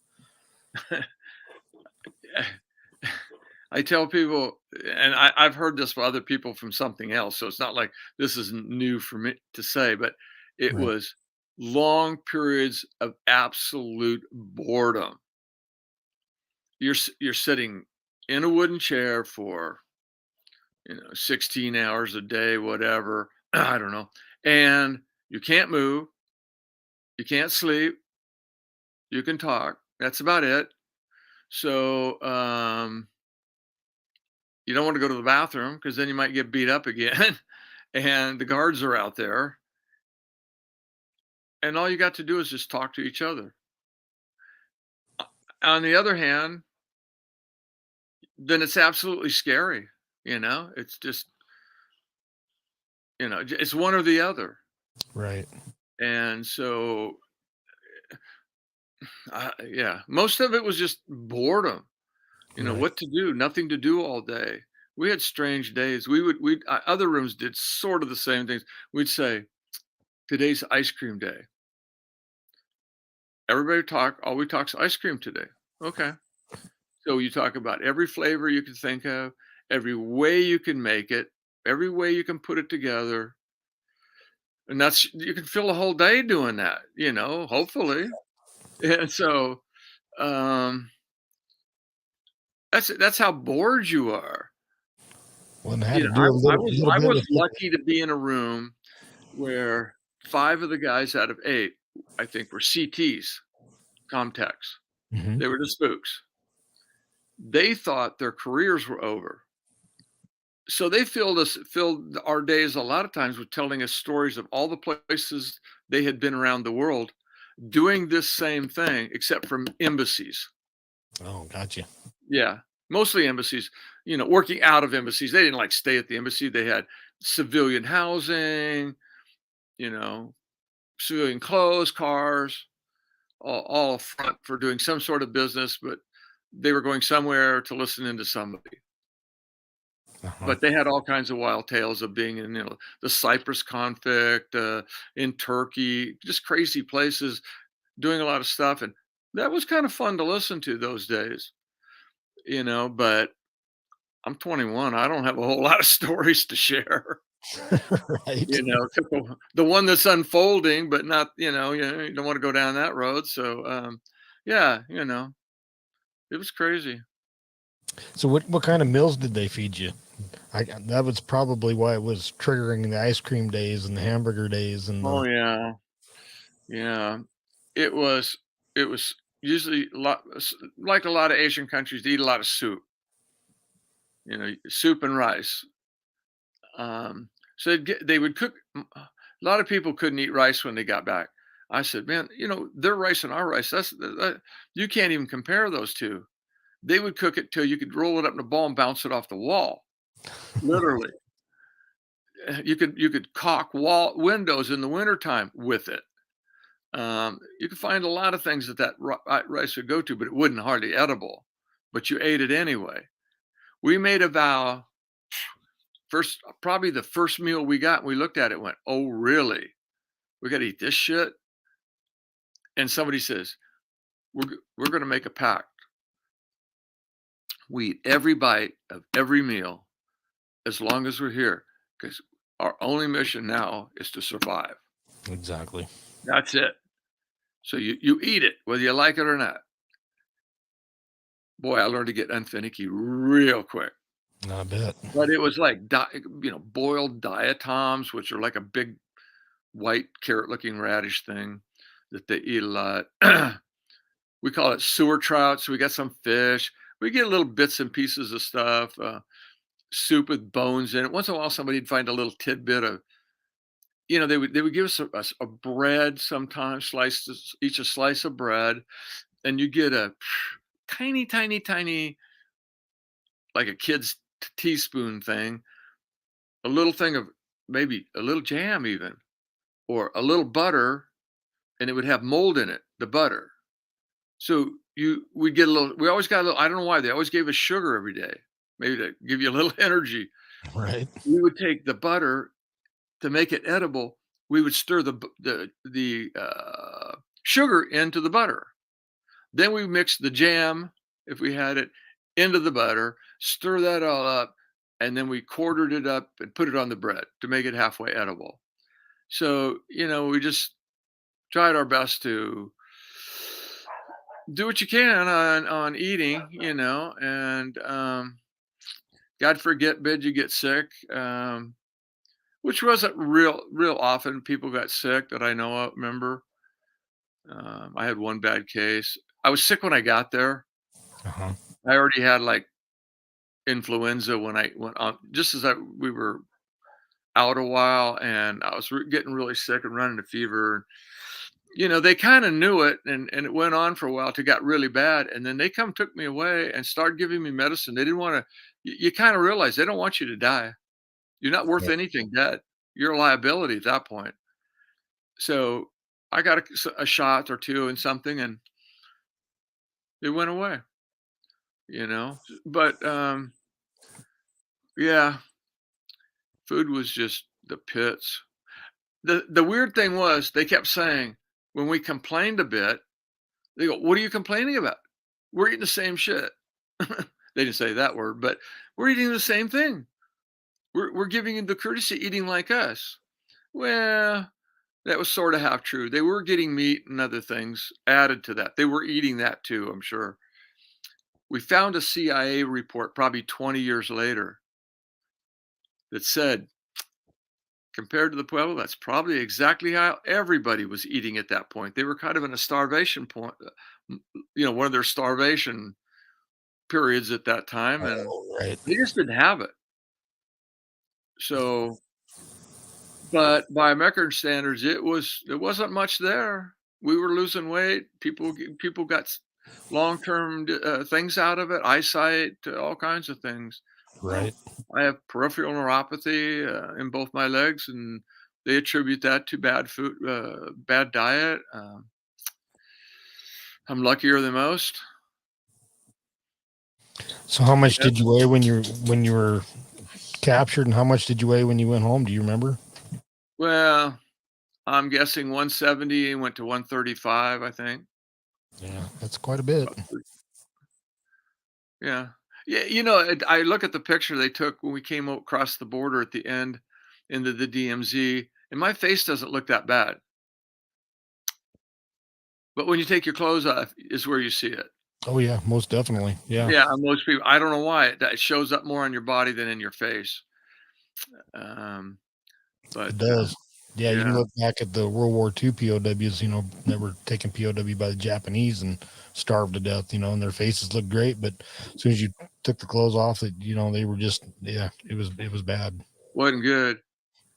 I tell people, and I've heard this from other people from something else, so it's not like this isn't new for me to say, but it Right. was long periods of absolute boredom. You're sitting in a wooden chair for 16 hours a day, whatever. I don't know, and you can't move, you can't sleep, you can talk. That's about it. So you don't want to go to the bathroom because then you might get beat up again. And the guards are out there. And all you got to do is just talk to each other. On the other hand, then it's absolutely scary. It's just, it's one or the other. Right. And so, yeah, most of it was just boredom. Right. What to do, nothing to do all day. We had strange days. Other rooms did sort of the same things. We'd say, today's ice cream day. All we talk's ice cream today. Okay. So you talk about every flavor you can think of, every way you can make it, every way you can put it together. And you can fill a whole day doing that, hopefully. And so um that's how bored you are. Well, and I had to do I, a I little, was little I bit was with lucky to be in a room where 5 of the guys out of 8, I think, were CTs, Comtechs. Mhm. They were the spooks. They thought their careers were over. So they filled our days a lot of times with telling us stories of all the places they had been around the world doing this same thing, except from embassies. Oh, gotcha. Yeah, mostly embassies, working out of embassies. They didn't like stay at the embassy. They had civilian housing, you know, civilian clothes, cars, all front for doing some sort of business, but they were going somewhere to listen into somebody. Uh-huh. But they had all kinds of wild tales of being in, the Cyprus conflict, in Turkey, just crazy places, doing a lot of stuff, and that was kind of fun to listen to those days, But I'm 21. I don't have a whole lot of stories to share, Right. except the one that's unfolding, but not, you don't want to go down that road. So, yeah, it was crazy. So what kind of meals did they feed you? That was probably why it was triggering the ice cream days and the hamburger days and Oh the yeah, yeah. It was it was usually like a lot of Asian countries, they eat a lot of soup. Soup and rice. So they would cook. A lot of people couldn't eat rice when they got back. I said, man, their rice and our rice. You can't even compare those two. They would cook it till you could roll it up in a ball and bounce it off the wall. Literally, you could caulk windows in the wintertime with it. You could find a lot of things that rice would go to, but it wouldn't hardly edible. But you ate it anyway. We made a vow. Probably the first meal we got, we looked at it and went, oh, really? We got to eat this shit? And somebody says, we're going to make a pact. We eat every bite of every meal as long as we're here, because our only mission now is to survive. Exactly. That's it. So you eat it, whether you like it or not. Boy, I learned to get unfinicky real quick. I bet. But it was like, boiled diatoms, which are like a big white carrot-looking radish thing that they eat a lot. We call it sewer trout. So we got some fish. We get little bits and pieces of stuff. Soup with bones in it. Once in a while, somebody'd find a little tidbit of, they would give us a bread sometimes, each a slice of bread, and you get a tiny, tiny, tiny, like a kid's teaspoon thing, a little thing of maybe a little jam even, or a little butter, and it would have mold in it, the butter. So we always got a little, I don't know why, they always gave us sugar every day, maybe to give you a little energy. Right. We would take the butter to make it edible. We would stir the sugar into the butter. Then we mixed the jam, if we had it, into the butter, stir that all up, and then we quartered it up and put it on the bread to make it halfway edible. So, we just tried our best to do what you can on eating, and God forbid you get sick, which wasn't real often. People got sick that I know of. Remember, I had one bad case. I was sick when I got there. Uh-huh. I already had like influenza when I went on, just as we were out a while, and I was getting really sick and running a fever. They kind of knew it, and it went on for a while till it got really bad. And then they took me away and started giving me medicine. They didn't want to, you kind of realize they don't want you to die. You're not worth Yeah. anything dead. You're a liability at that point. So I got a shot or two and something, and it went away, But yeah, food was just the pits. The weird thing was they kept saying when we complained a bit, they go, "What are you complaining about? We're eating the same shit." They didn't say that word, but we're eating the same thing. We're giving you the courtesy eating like us. Well, that was sort of half true. They were getting meat and other things added to that. They were eating that too, I'm sure. We found a CIA report probably 20 years later that said, compared to the Pueblo, that's probably exactly how everybody was eating at that point. They were kind of in a starvation point, one of their starvation periods at that time, and Oh, right. they just didn't have it. So, but by American standards, it wasn't much there. We were losing weight. People got long-term things out of it, eyesight, all kinds of things. Right. I have peripheral neuropathy in both my legs, and they attribute that to bad food, bad diet. I'm luckier than most. So how much did you weigh when you were captured, and how much did you weigh when you went home? Do you remember? Well, I'm guessing 170 and went to 135, I think. Yeah, that's quite a bit. Yeah. Yeah, I look at the picture they took when we came across the border at the end into the DMZ, and my face doesn't look that bad. But when you take your clothes off is where you see it. Oh yeah, most definitely. Yeah. Yeah, most people, I don't know why it shows up more on your body than in your face. But It does. Yeah, you can yeah, look back at the World War II POWs, that were taken POW by the Japanese and starved to death, and their faces looked great, but as soon as you took the clothes off, they were just, yeah, it was bad. wasn't good.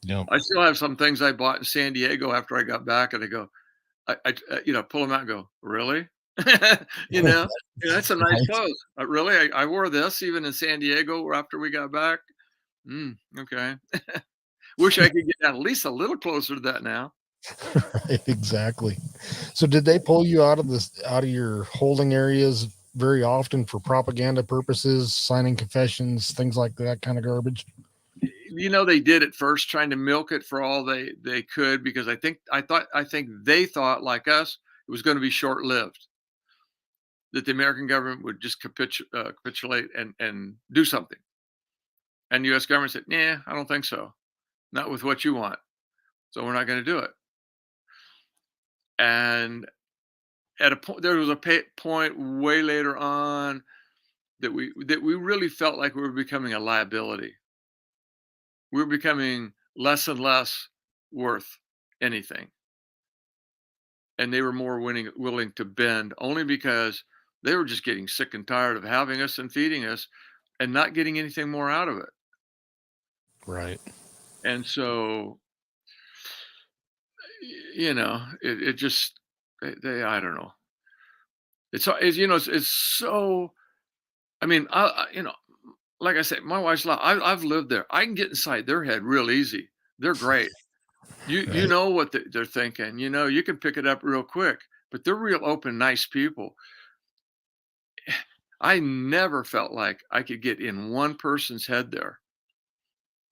Yep. I still have some things I bought in San Diego after I got back, and I go, I pull them out and go, really? Yeah, that's a nice Right. clothes. Really, I wore this even in San Diego after we got back. Okay. Wish I could get at least a little closer to that now. Right, exactly. So did they pull you out of your holding areas very often for propaganda purposes, signing confessions, things like that kind of garbage? They did at first trying to milk it for all they could, because I think they thought like us it was going to be short lived, that the American government would just capitulate and do something. And the U.S. government said, "Nah, I don't think so. Not with what you want. So we're not going to do it." And at a point, there was a point way later on that we really felt like we were becoming a liability. We were becoming less and less worth anything, and they were more willing to bend, only because they were just getting sick and tired of having us and feeding us and not getting anything more out of it. Right. And so, it just, I don't know. It's so, I mean, like I said, my wife's I've lived there. I can get inside their head real easy. They're great. You Right. know what they're thinking. You can pick it up real quick. But they're real open, nice people. I never felt like I could get in one person's head there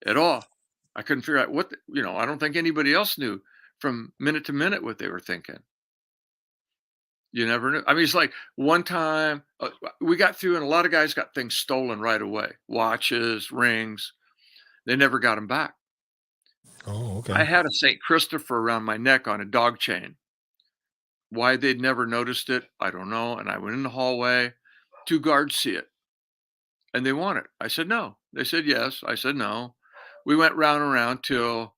at all. I couldn't figure out I don't think anybody else knew from minute to minute what they were thinking. You never knew. I mean, it's like one time we got through, and a lot of guys got things stolen right away. Watches, rings. They never got them back. Oh, okay. I had a St. Christopher around my neck on a dog chain. Why they'd never noticed it, I don't know. And I went in the hallway. 2 guards see it, and they want it. I said no. They said yes. I said no. We went round and round till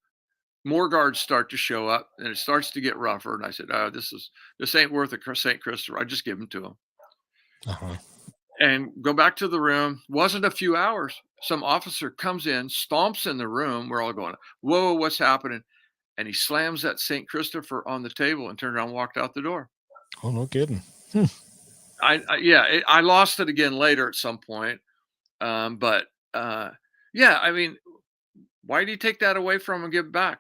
more guards start to show up, and it starts to get rougher. And I said, "Oh, this ain't worth a St. Christopher." I just give them to them. Uh-huh. And go back to the room. Wasn't a few hours. Some officer comes in, stomps in the room. We're all going, "Whoa, what's happening?" And he slams that St. Christopher on the table and turned around and walked out the door. Oh, no kidding. I lost it again later at some point. But yeah, I mean, why do you take that away from him and give it back?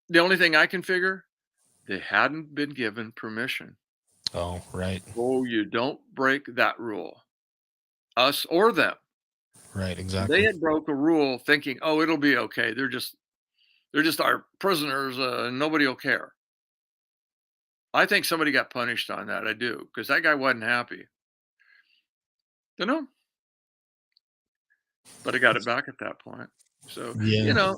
The only thing I can figure, they hadn't been given permission. Oh, right. Oh, you don't break that rule. Us or them. Right, exactly. They had broke a rule thinking, oh, it'll be okay. They're just our prisoners. Nobody will care. I think somebody got punished on that. I do, because that guy wasn't happy. Don't know. But I got it back at that point. So, Yeah.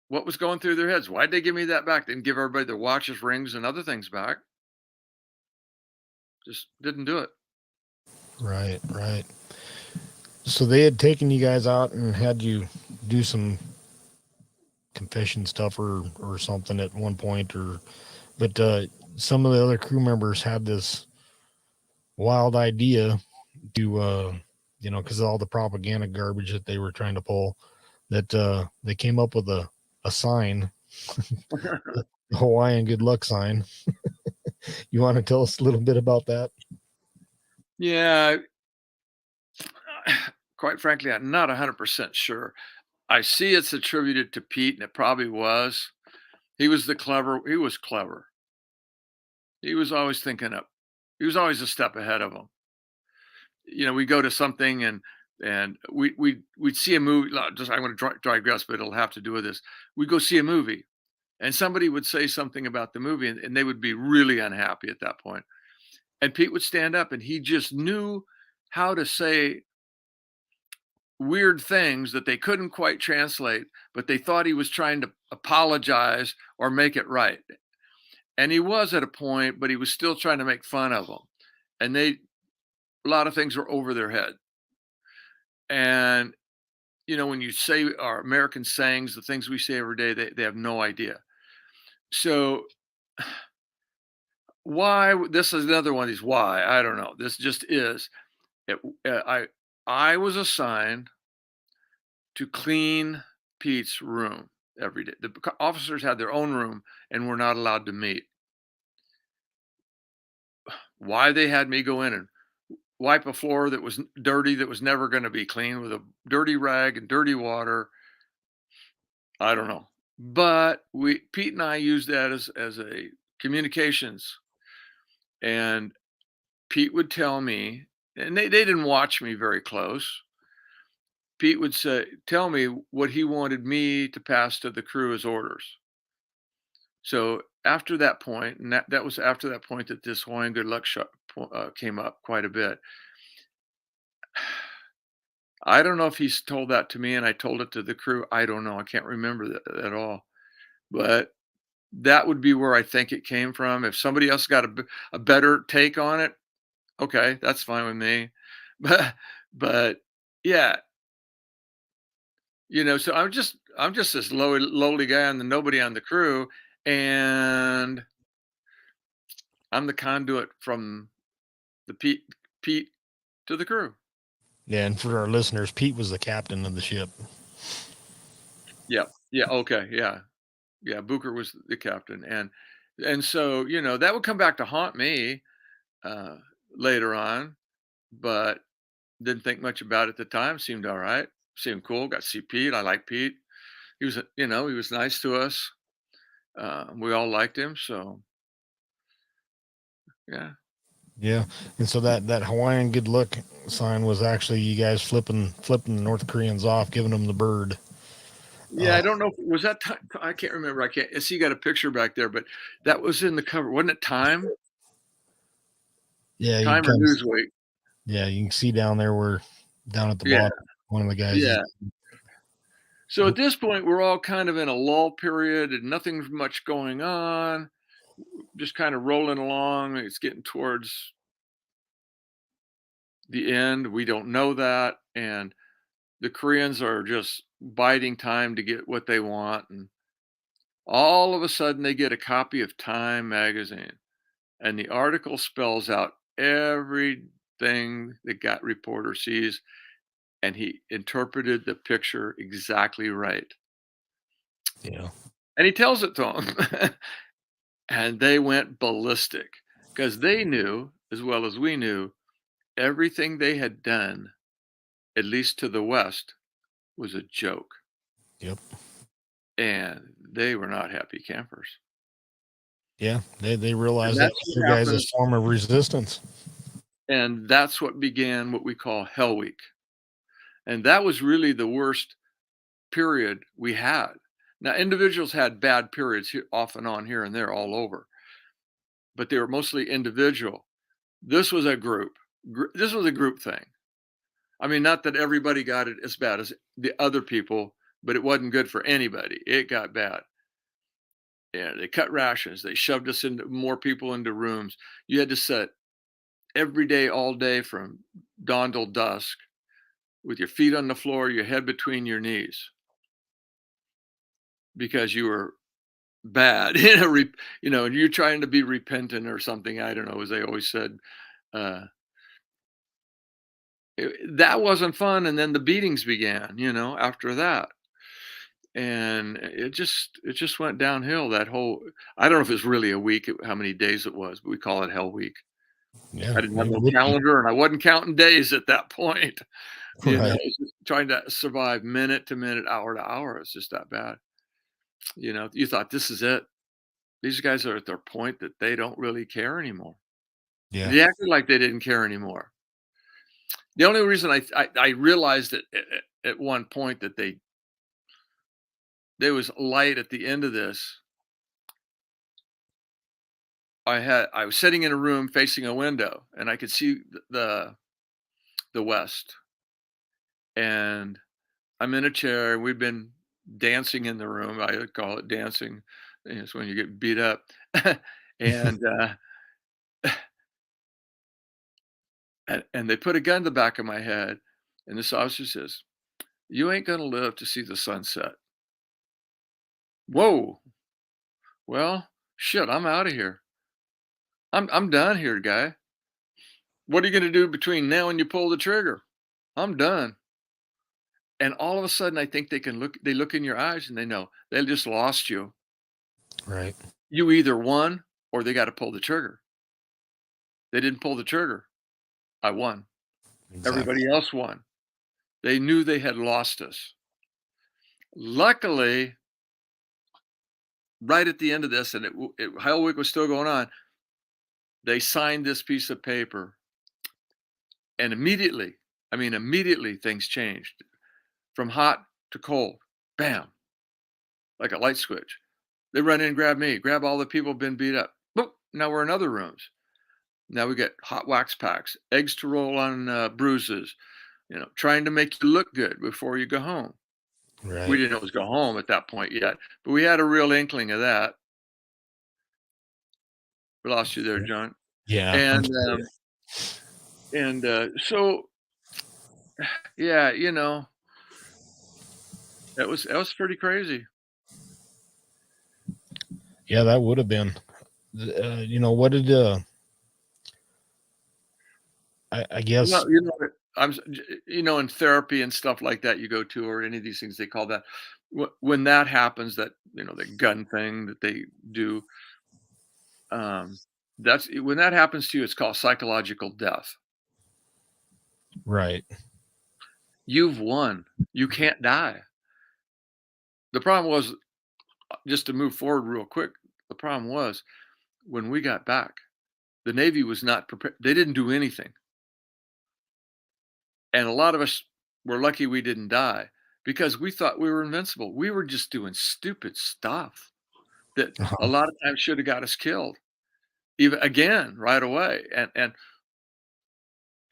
What was going through their heads? Why'd they give me that back? Didn't give everybody their watches, rings, and other things back. Just didn't do it. Right, right. So they had taken you guys out and had you do some confession stuff or something at one point, but some of the other crew members had this wild idea to because of all the propaganda garbage that they were trying to pull, that they came up with a sign, the Hawaiian good luck sign. You want to tell us a little bit about that? Yeah. Quite frankly, I'm not 100% sure. I see it's attributed to Pete, and it probably was. He was clever. He was clever. He was always thinking up. He was always a step ahead of them. We go to something and we'd see a movie. Just I'm going to digress, but it'll have to do with this. We go see a movie, and somebody would say something about the movie, and they would be really unhappy at that point. And Pete would stand up, and he just knew how to say weird things that they couldn't quite translate, but they thought he was trying to apologize or make it right. And he was at a point, but he was still trying to make fun of them. And a lot of things were over their head. And, when you say our American sayings, the things we say every day, they have no idea. So why, this is another one of these why, I don't know. This just is. I was assigned to clean Pete's room every day. The officers had their own room and were not allowed to meet. Why they had me go in and wipe a floor that was dirty, that was never going to be clean, with a dirty rag and dirty water, I don't know. But Pete and I used that as a communications. And Pete would tell me, and they didn't watch me very close. Pete would tell me what he wanted me to pass to the crew as orders. So after that point, and that was after that point that this Hawaiian good luck came up quite a bit. I don't know if he's told that to me and I told it to the crew. I don't know. I can't remember that at all. But that would be where I think it came from. If somebody else got a better take on it, okay, that's fine with me. But yeah, so I'm just this lowly guy and nobody on the crew, and I'm the conduit from the Pete to the crew. Yeah, and for our listeners, Pete was the captain of the ship. Yeah. Okay. Yeah. Booker was the captain, and so that would come back to haunt me later on, but didn't think much about it at the time. Seemed all right. Seemed cool. Got to see Pete. I like Pete. He was, he was nice to us. We all liked him. So, yeah. Yeah, and so that Hawaiian good luck sign was actually you guys flipping the North Koreans off, giving them the bird. Yeah, I don't know. Was that time? I can't remember. I can't I see you got a picture back there, but that was in the cover. Wasn't it Time? Yeah, you Time or can Newsweek? yeah, you can see down there where down at the Yeah. bottom, one of the guys. Yeah. So at this point, we're all kind of in a lull period and nothing's much going on. Just kind of rolling along. It's getting towards the end. We don't know that. And the Koreans are just biding time to get what they want. And all of a sudden, they get a copy of Time magazine. And the article spells out everything the gut reporter sees. And he interpreted the picture exactly right. Yeah. And he tells it to them. And they went ballistic because they knew, as well as we knew, everything they had done, at least to the West, was a joke. Yep. And they were not happy campers. Yeah. They realized And that that's was what your guys' happened. form of resistance. And that's what began what we call Hell Week. And that was really the worst period we had. Now, individuals had bad periods here, off and on here and there all over, but they were mostly individual. This was a group. This was a group thing. I mean, not that everybody got it as bad as the other people, but it wasn't good for anybody. It got bad. Yeah, they cut rations. They shoved us into more people into rooms. You had to sit every day, all day from dawn till dusk with your feet on the floor, your head between your knees because you were bad. And you're trying to be repentant or something. I don't know, as they always said. Uh, that wasn't fun. And then the beatings began, after that. And it just went downhill. That whole, I don't know if it's really a week, how many days it was, but we call it Hell Week. Yeah. I didn't have it no would be. calendar and I wasn't counting days at that point. Right. It's just trying to survive minute to minute, hour to hour. It's just that bad. You thought this is it. These guys are at their point that they don't really care anymore. Yeah. They acted like they didn't care anymore. The only reason I realized it at one point that there was light at the end of this. I was sitting in a room facing a window and I could see the west. And I'm in a chair and we've been dancing in the room. I call it dancing. It's when you get beat up. and and they put a gun to the back of my head and this officer says, "You ain't gonna live to see the sunset." Whoa. Well, shit, I'm out of here. I'm done here, guy. What are you gonna do between now and you pull the trigger? I'm done. And all of a sudden, I think they look in your eyes and they know they just lost you. Right. You either won or they got to pull the trigger. They didn't pull the trigger. I won. Exactly. Everybody else won. They knew they had lost us. Luckily, right at the end of this, and Hell Week was still going on, they signed this piece of paper. And immediately, things changed from hot to cold. Bam. Like a light switch. They run in and grab me, grab all the people who've been beat up. Boop. Now we're in other rooms. Now we get hot wax packs, eggs to roll on bruises, trying to make you look good before you go home. Right. We didn't know it was go home at that point yet, but we had a real inkling of that. We lost you there, John. Yeah. And so, yeah, that was pretty crazy. Yeah, that would have been. What did I guess. Well, I'm in therapy and stuff like that you go to, or any of these things they call that. When that happens, that the gun thing that they do, that's when that happens to you. It's called psychological death. Right. You've won. You can't die. The problem was, just to move forward real quick, the problem was when we got back, the Navy was not prepared. They didn't do anything. And a lot of us were lucky we didn't die. because we thought we were invincible. We were just doing stupid stuff that Uh-huh. a lot of times should have got us killed, even again right away.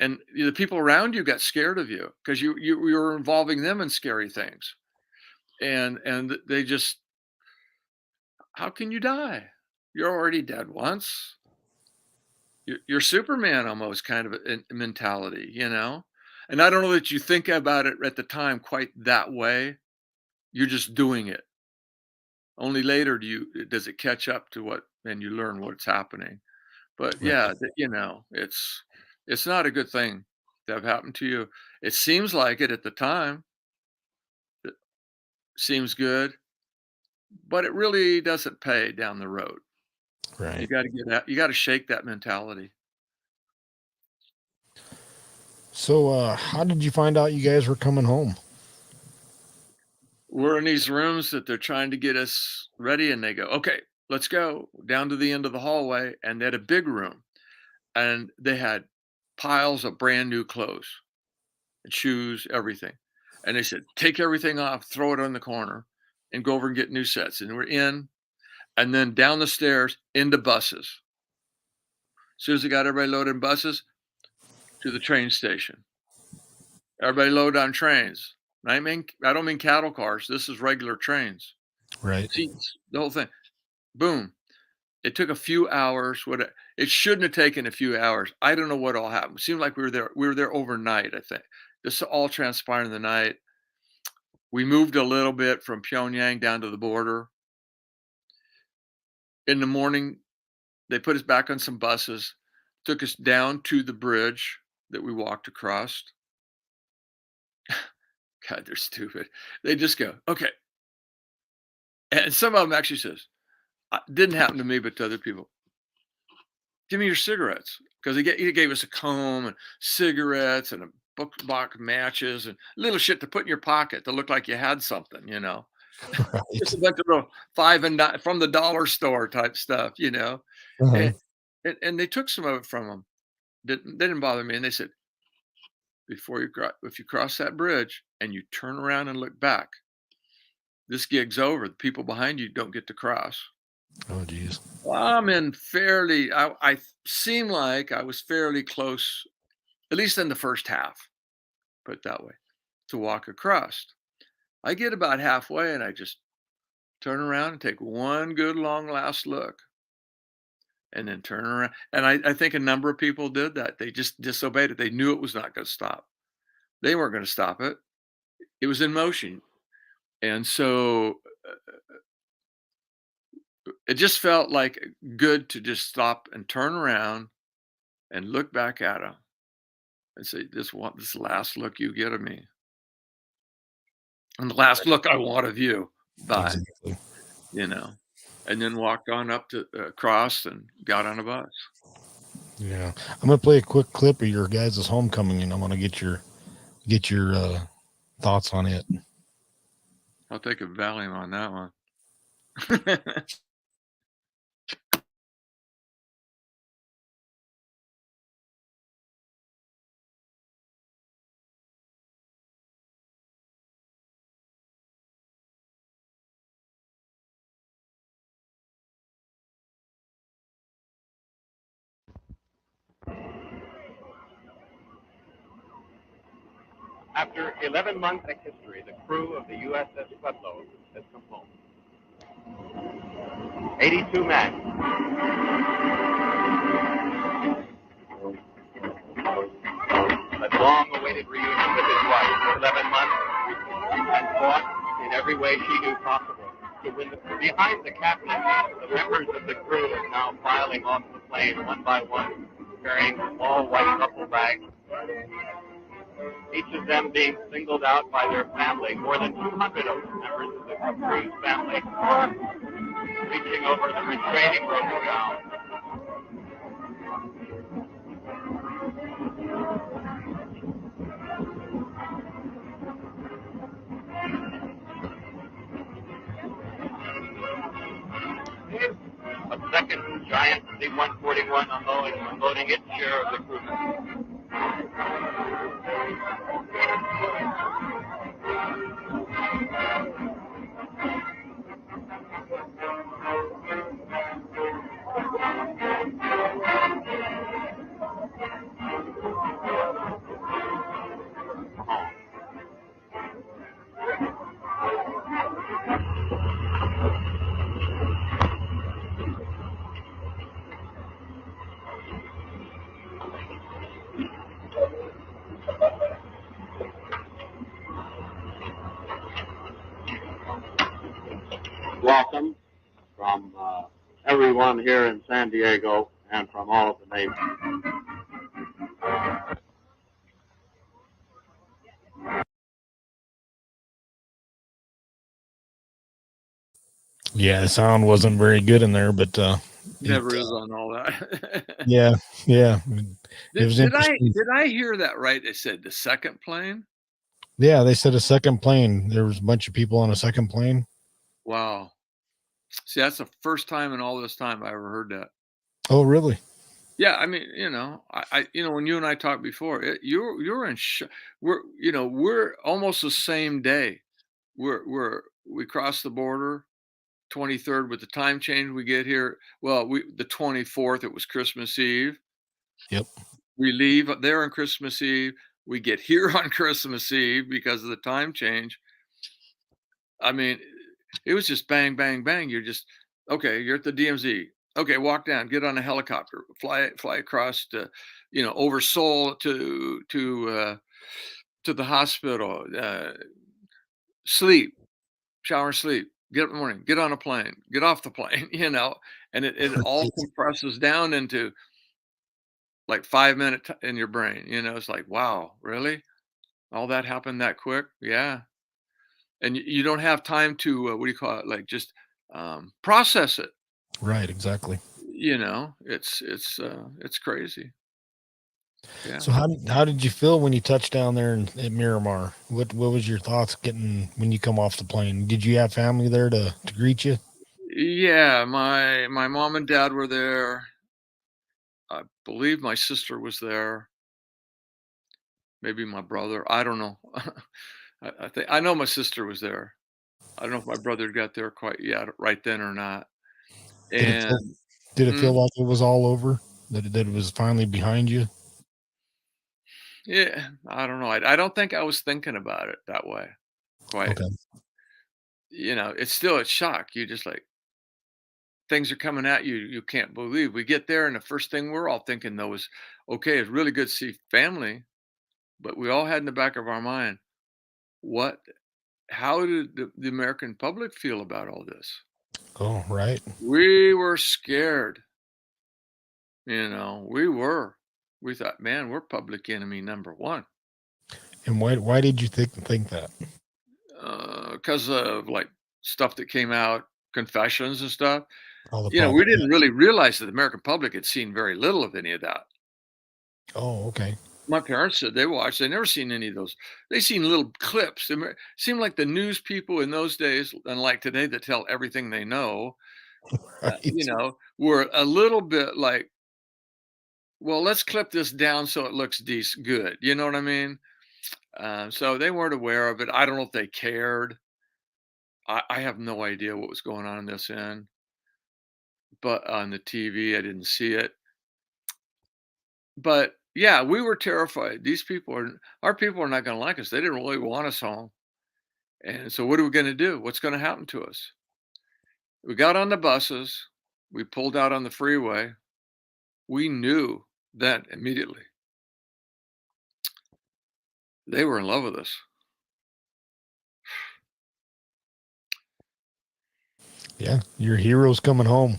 And the people around you got scared of you because you were involving them in scary things, and they just, how can you die? You're already dead once. You're Superman almost kind of a mentality, you know? And I don't know that you think about it at the time quite that way. You're just doing it. Only later does it catch up to what, and you learn what's happening. But Right. yeah, it's not a good thing to have happened to you. It seems like it at the time. It seems good, but it really doesn't pay down the road. You Right. got to get out. You got to shake that mentality. So, how did you find out you guys were coming home? We're in these rooms that they're trying to get us ready, and they go, okay, let's go down to the end of the hallway. And they had a big room, and they had piles of brand new clothes and shoes, everything. And they said, take everything off, throw it on the corner, and go over and get new sets. And we're in, and then down the stairs into buses. As soon as they got everybody loaded in buses, to the train station. Everybody loaded on trains. I don't mean cattle cars. This is regular trains. Right. Seats, the whole thing. Boom. It took a few hours. It shouldn't have taken a few hours. I don't know what all happened. It seemed like we were there overnight, I think. This all transpired in the night. We moved a little bit from Pyongyang down to the border. In the morning, they put us back on some buses, took us down to the bridge that we walked across. God, they're stupid. They just go, okay. And some of them actually says, didn't happen to me, but to other people. Give me your cigarettes. Because he gave us a comb and cigarettes and a box of matches and little shit to put in your pocket to look like you had something, you know. Right. Just a bunch of little $5 and $9 from the dollar store type stuff, you know. Uh-huh. And they took some of it from them. They didn't bother me. And they said, if you cross that bridge and you turn around and look back, this gig's over. The people behind you don't get to cross. Oh, geez. Well, I seem like I was fairly close, at least in the first half, put it that way, to walk across. I get about halfway and I just turn around and take one good long last look and then turn around. And I think a number of people did that. They just disobeyed it. They knew it was not going to stop. They weren't going to stop it. It was in motion. And so it just felt like good to just stop and turn around and look back at them and say, this last look you get of me. And the last look I want of you. Bye. Exactly. You know, and then walked on up to across and got on a bus. Yeah. I'm going to play a quick clip of your guys' homecoming, and I want to get your thoughts on it. I'll take a Valium on that one. After 11 months of history, the crew of the USS Pueblo has come home. 82 men. A long-awaited reunion with his wife for 11 months, and fought in every way she knew possible to win the crew. Behind the captain, the members of the crew are now filing off the plane one by one, carrying all white duffel bags. Each of them being singled out by their family, more than 200 of them, members of the crew's family, reaching over the restraining rope now. A second giant C-141 unloading its share of the crew. welcome from everyone here in San Diego and from all of the neighbors. Yeah, the sound wasn't very good in there, but Never is on all that. yeah. It was Did interesting. I hear that right? They said the second plane. Yeah, they said a second plane. There was a bunch of people on a second plane. Wow. See, that's the first time in all this time I ever heard that. Oh, really? Yeah, I mean, when you and I talked before, you're in we're almost the same day. We crossed the border 23rd with the time change we get here. Well, the 24th, it was Christmas Eve. Yep. We leave there on Christmas Eve. We get here on Christmas Eve because of the time change. I mean, it was just bang, bang, bang. You're just, okay, you're at the DMZ. Okay, walk down, get on a helicopter, fly across to, over Seoul to the hospital, sleep, shower, sleep, get up in the morning, get on a plane, get off the plane, and it all compresses down into like 5 minutes in your brain. It's like, wow, really? All that happened that quick? Yeah. And you don't have time to, what do you call it? Like just process it. Right, exactly. It's crazy. Yeah. So how did you feel when you touched down there at Miramar? What was your thoughts getting when you come off the plane? Did you have family there to greet you? Yeah, my mom and dad were there. I believe my sister was there. Maybe my brother. I don't know. I know my sister was there. I don't know if my brother got there quite yet right then or not. Did it feel, And did it feel like it was all over? That it was finally behind you? yeah, I don't know. I don't think I was thinking about it that way. Quite. Okay. It's still a shock. You just like things are coming at you. You can't believe. We get there, and the first thing we're all thinking though is, okay, it's really good to see family, but we all had in the back of our mind, what? How did the American public feel about all this? Oh, right. We were scared. We were. We thought, man, we're public enemy number one. And why did you think that? Because of like stuff that came out, confessions and stuff. All the We propaganda. didn't really realize that the American public had seen very little of any of that. Oh, okay. My parents said they watched. They never seen any of those. They seen little clips. It seemed like the news people in those days, unlike today, that tell everything they know, Right. were a little bit like, well, let's clip this down so it looks decent, good. You know what I mean? So they weren't aware of it. I don't know if they cared. I have no idea what was going on in this end, but on the TV, I didn't see it. But yeah, we were terrified. Our people are not going to like us. They didn't really want us home. And so what are we going to do? What's going to happen to us? We got on the buses. We pulled out on the freeway. We knew then immediately they were in love with us. Yeah, your heroes coming home.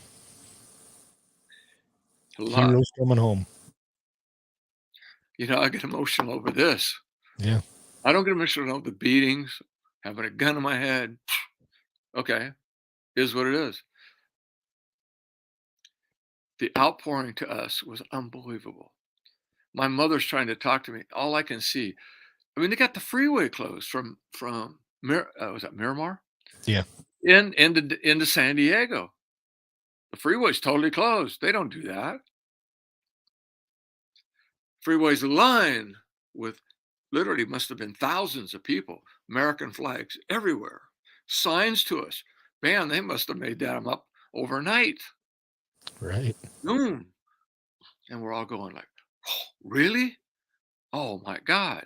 A lot. Heroes coming home. I get emotional over this. Yeah. I don't get emotional over the beatings, having a gun in my head. Okay, is what it is. The outpouring to us was unbelievable. My mother's trying to talk to me. All I can see, I mean, they got the freeway closed from was that Miramar? Yeah. Into San Diego. The freeway's totally closed. They don't do that. Freeway's lined with literally must have been thousands of people, American flags everywhere, signs to us. Man, they must have made them up overnight. Right. Boom. And we're all going like, oh, really? Oh my God.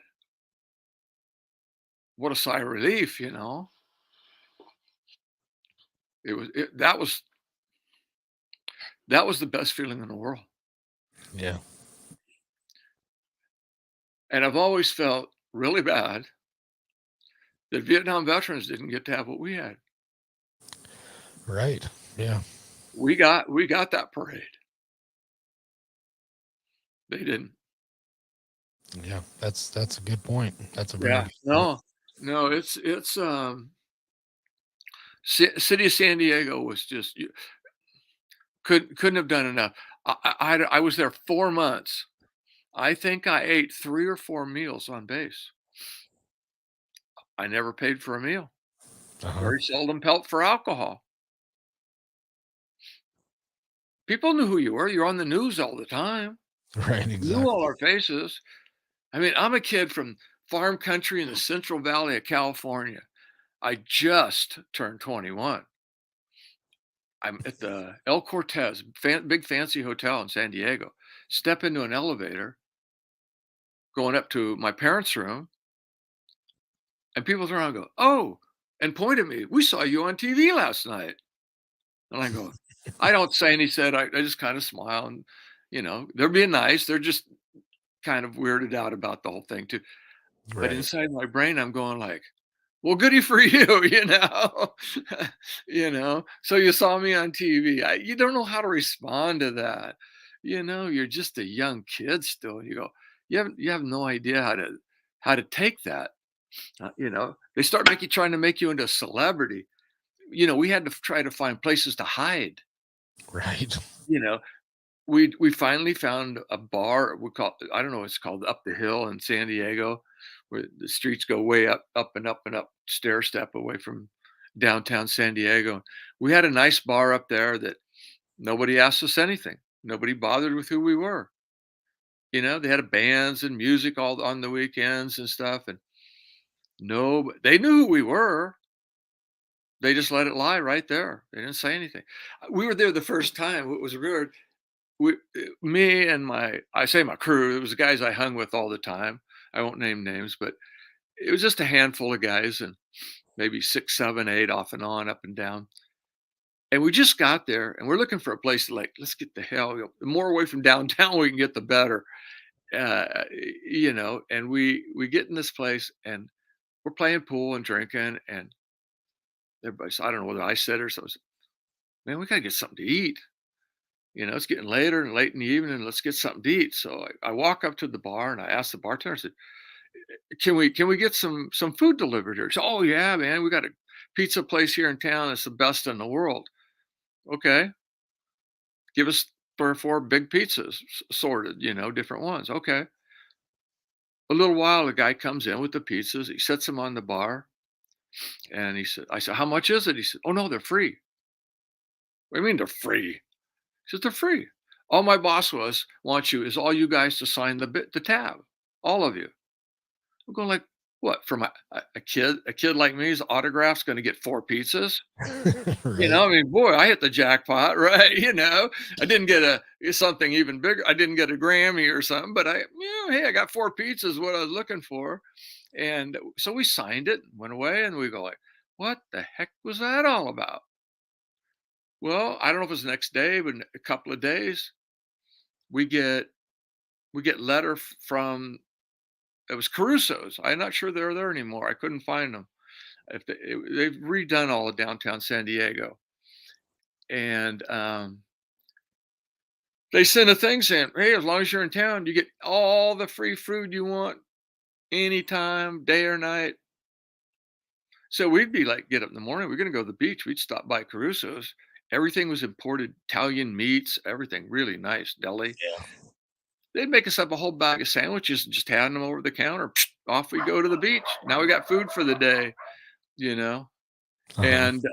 What a sigh of relief, That was the best feeling in the world. Yeah. And I've always felt really bad that Vietnam veterans didn't get to have what we had. Right. Yeah. We got that parade. They didn't. Yeah. That's a good point. That's a very Yeah. good point. No, it's city of San Diego was just couldn't have done enough. I was there 4 months. I think I ate 3 or 4 meals on base. I never paid for a meal. Uh-huh. Very seldom paid for alcohol. People knew who you were. You're on the news all the time. Right. Knew all Exactly. our faces. I mean, I'm a kid from farm country in the Central Valley of California. I just turned 21. I'm at the El Cortez, big fancy hotel in San Diego. Step into an elevator, going up to my parents' room, and people turn around and go, "Oh," and point at me. "We saw you on TV last night." And I go, I don't say any said. I just kind of smile and, they're being nice. They're just kind of weirded out about the whole thing too. But Right. inside my brain, I'm going like, well, goody for you, So you saw me on TV. You don't know how to respond to that. You're just a young kid still. You go, you have no idea how to take that. They start trying to make you into a celebrity. We had to try to find places to hide. Right. You know, we finally found a bar. We call I don't know what it's called, up the hill in San Diego, where the streets go way up and up and up, stair step away from downtown San Diego. We had a nice bar up there that nobody asked us anything. Nobody bothered with who we were. They had bands and music all on the weekends and stuff, and no, they knew who we were. They just let it lie right there. They didn't say anything. We were there the first time. What was weird, me and I say my crew, it was the guys I hung with all the time. I won't name names, but it was just a handful of guys and maybe 6, 7, 8 off and on, up and down. And we just got there and we're looking for a place to let's get the hell, the more away from downtown we can get, the better. And we get in this place and we're playing pool and drinking, and everybody's, I don't know whether I said or something, man, we gotta get something to eat. It's getting later and late in the evening. Let's get something to eat. So I walk up to the bar and I ask the bartender, I said, can we get some food delivered here? He said, "Oh yeah, man, we got a pizza place here in town. It's the best in the world." Okay. Give us 3 or 4 big pizzas, sorted, different ones. Okay. A little while, the guy comes in with the pizzas. He sets them on the bar. And I said, "How much is it?" He said, "Oh no, they're free." "What do you mean they're free?" He says, "They're free. All my boss wants you is all you guys to sign the tab. All of you." I'm going like, what, from a kid like me's autograph's going to get 4 pizzas? Right. I mean, boy, I hit the jackpot, right? I didn't get something even bigger. I didn't get a Grammy or something, but hey, I got 4 pizzas, what I was looking for. And so we signed it, went away, and we go like, what the heck was that all about? Well, I don't know if it was the next day, but in a couple of days, we get letter from, it was Caruso's. I'm not sure they're there anymore. I couldn't find them. They've redone all of downtown San Diego, and they sent a thing saying, "Hey, as long as you're in town, you get all the free food you want, anytime, day or night." So we'd be like, get up in the morning, we're gonna go to the beach. We'd stop by Caruso's. Everything was imported, Italian meats, everything really nice, deli. Yeah. They'd make us up a whole bag of sandwiches and just hand them over the counter. Psh, off we go to the beach. Now we got food for the day, you know, Uh-huh. and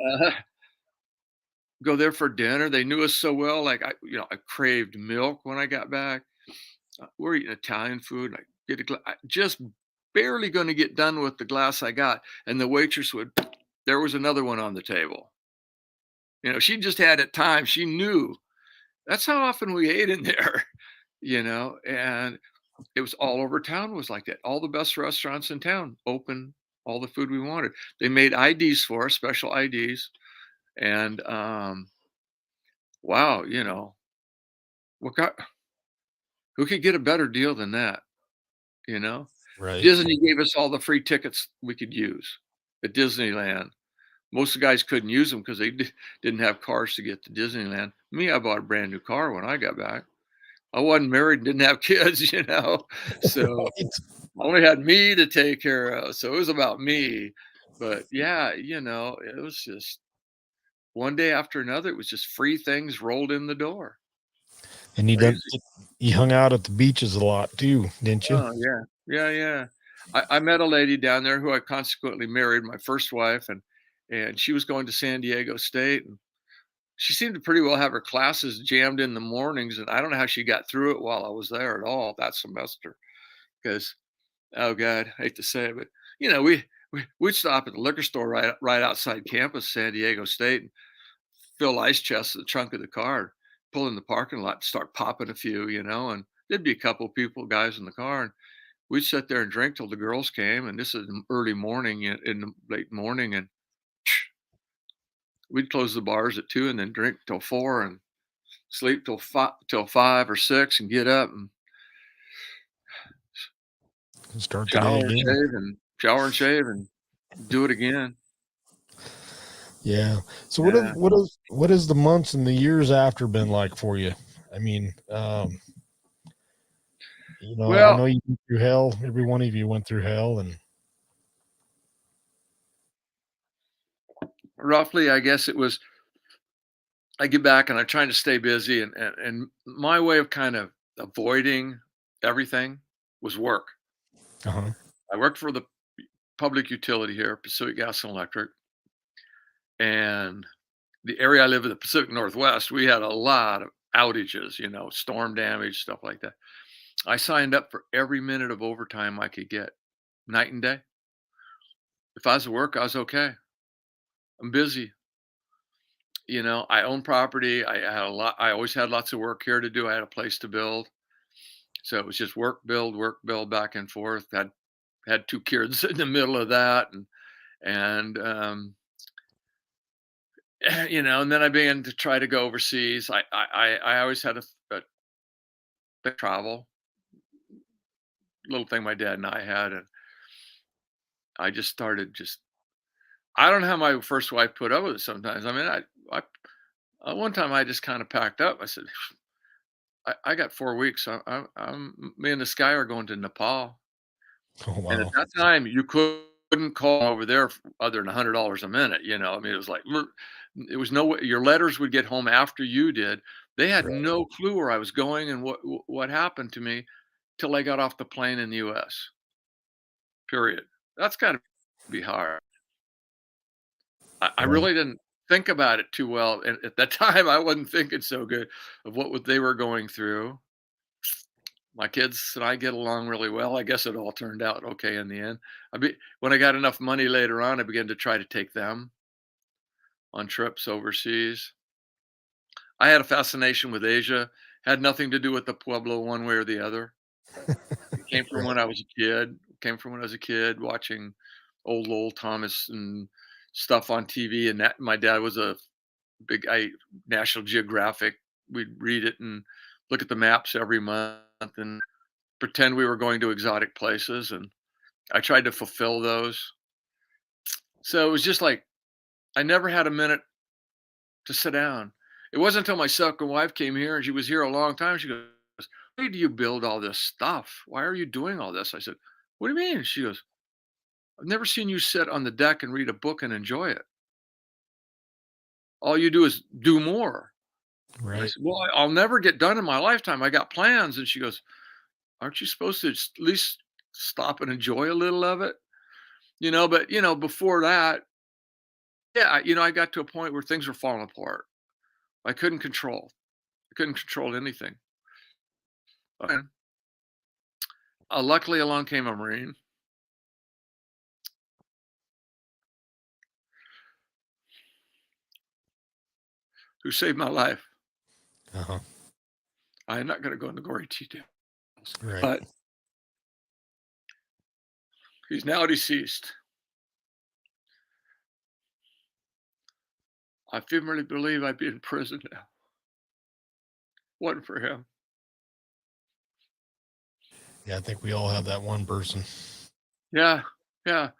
go there for dinner. They knew us so well. Like I craved milk when I got back. We're eating Italian food. I get just barely going to get done with the glass I got, and the waitress would. There was another one on the table. She just had it time. She knew. That's how often we ate in there. And it was all over town was like that. All the best restaurants in town open all the food we wanted. They made IDs for us, special IDs, and wow, what got who could get a better deal than that? You know, Right. Disney gave us all the free tickets we could use at Disneyland. Most of the guys couldn't use them because they didn't have cars to get to Disneyland. Me, I bought a brand new car when I got back. I wasn't married and didn't have kids, you know, so I only had me to take care of. So it was about me. But yeah, you know, it was just one day after another. It was just free things rolled in the door. And you hung out at the beaches a lot too, didn't you? Oh yeah, yeah. I met a lady down there who I consequently married, my first wife, and she was going to San Diego State, and she seemed to pretty well have her classes jammed in the mornings, and I don't know how she got through it while I was there at all that semester. Because, oh God, I hate to say it, but you know, we'd stop at the liquor store right outside campus, San Diego State, and fill ice chests in the trunk of the car, pull in the parking lot, and start popping a few, you know, and there'd be a couple of guys in the car, and we'd sit there and drink till the girls came, and this is early morning, in the late morning, and we'd close the bars at 2 and then drink till 4 and sleep till 5 or 6 and get up and Start the day again. shower and shave and do it again. Yeah. So Yeah. what is the months and the years after been like for you? I mean, you know, I know you went through hell. Every one of you went through hell, and roughly, I guess it was, I get back and I'm trying to stay busy, and my way of kind of avoiding everything was work. uh-huh. I worked for the public utility here, Pacific Gas and Electric, and the area I live in, the Pacific Northwest, we had a lot of outages, you know, storm damage, stuff like that. I signed up for every minute of overtime I could get, night and day. If I was at work, I was okay. I'm busy. You know, I own property. I always had lots of work here to do. I had a place to build. So it was just work, build back and forth. Had 2 kids in the middle of that, and you know, and then I began to try to go overseas. I always had a travel little thing my dad and I had, and I just started I don't know how my first wife put up with it sometimes. I mean, one time I just kind of packed up. I said, I got 4 weeks. Me and this guy are going to Nepal. Oh And at wow. that time, you couldn't call over there other than $100 a minute. You know, I mean, it was like, it was no way your letters would get home after you did. They had Right. no clue where I was going and what happened to me till I got off the plane in the US. Period. That's got to be hard. I Right. really didn't think about it too well, and at that time, I wasn't thinking so good of what they were going through. My kids and I get along really well. I guess it all turned out okay in the end. When I got enough money later on, I began to try to take them on trips overseas. I had a fascination with Asia, had nothing to do with the Pueblo one way or the other. It came from Right. when I was a kid. Came from when I was a kid watching old Thomas and stuff on TV, and that my dad was a big National Geographic. We'd read it and look at the maps every month and pretend we were going to exotic places, and I tried to fulfill those. So it was just like I never had a minute to sit down. It wasn't until my second wife came here, and she was here a long time. She goes, "Why do you build all this stuff? Why are you doing all this?" I said, "What do you mean?" She goes, "I've never seen you sit on the deck and read a book and enjoy it. All you do is do more." And I Right. said, "Well, I'll never get done in my lifetime. I got plans." And she goes, "Aren't you supposed to at least stop and enjoy a little of it?" You know, but before that, yeah, I got to a point where things were falling apart. I couldn't control. I couldn't control anything. And, luckily, along came a Marine who saved my life. Uh-huh. I'm not going to go into gory details, Right. but he's now deceased. I firmly believe I'd be in prison now. Wasn't for him. Yeah, I think we all have that one person. Yeah, yeah.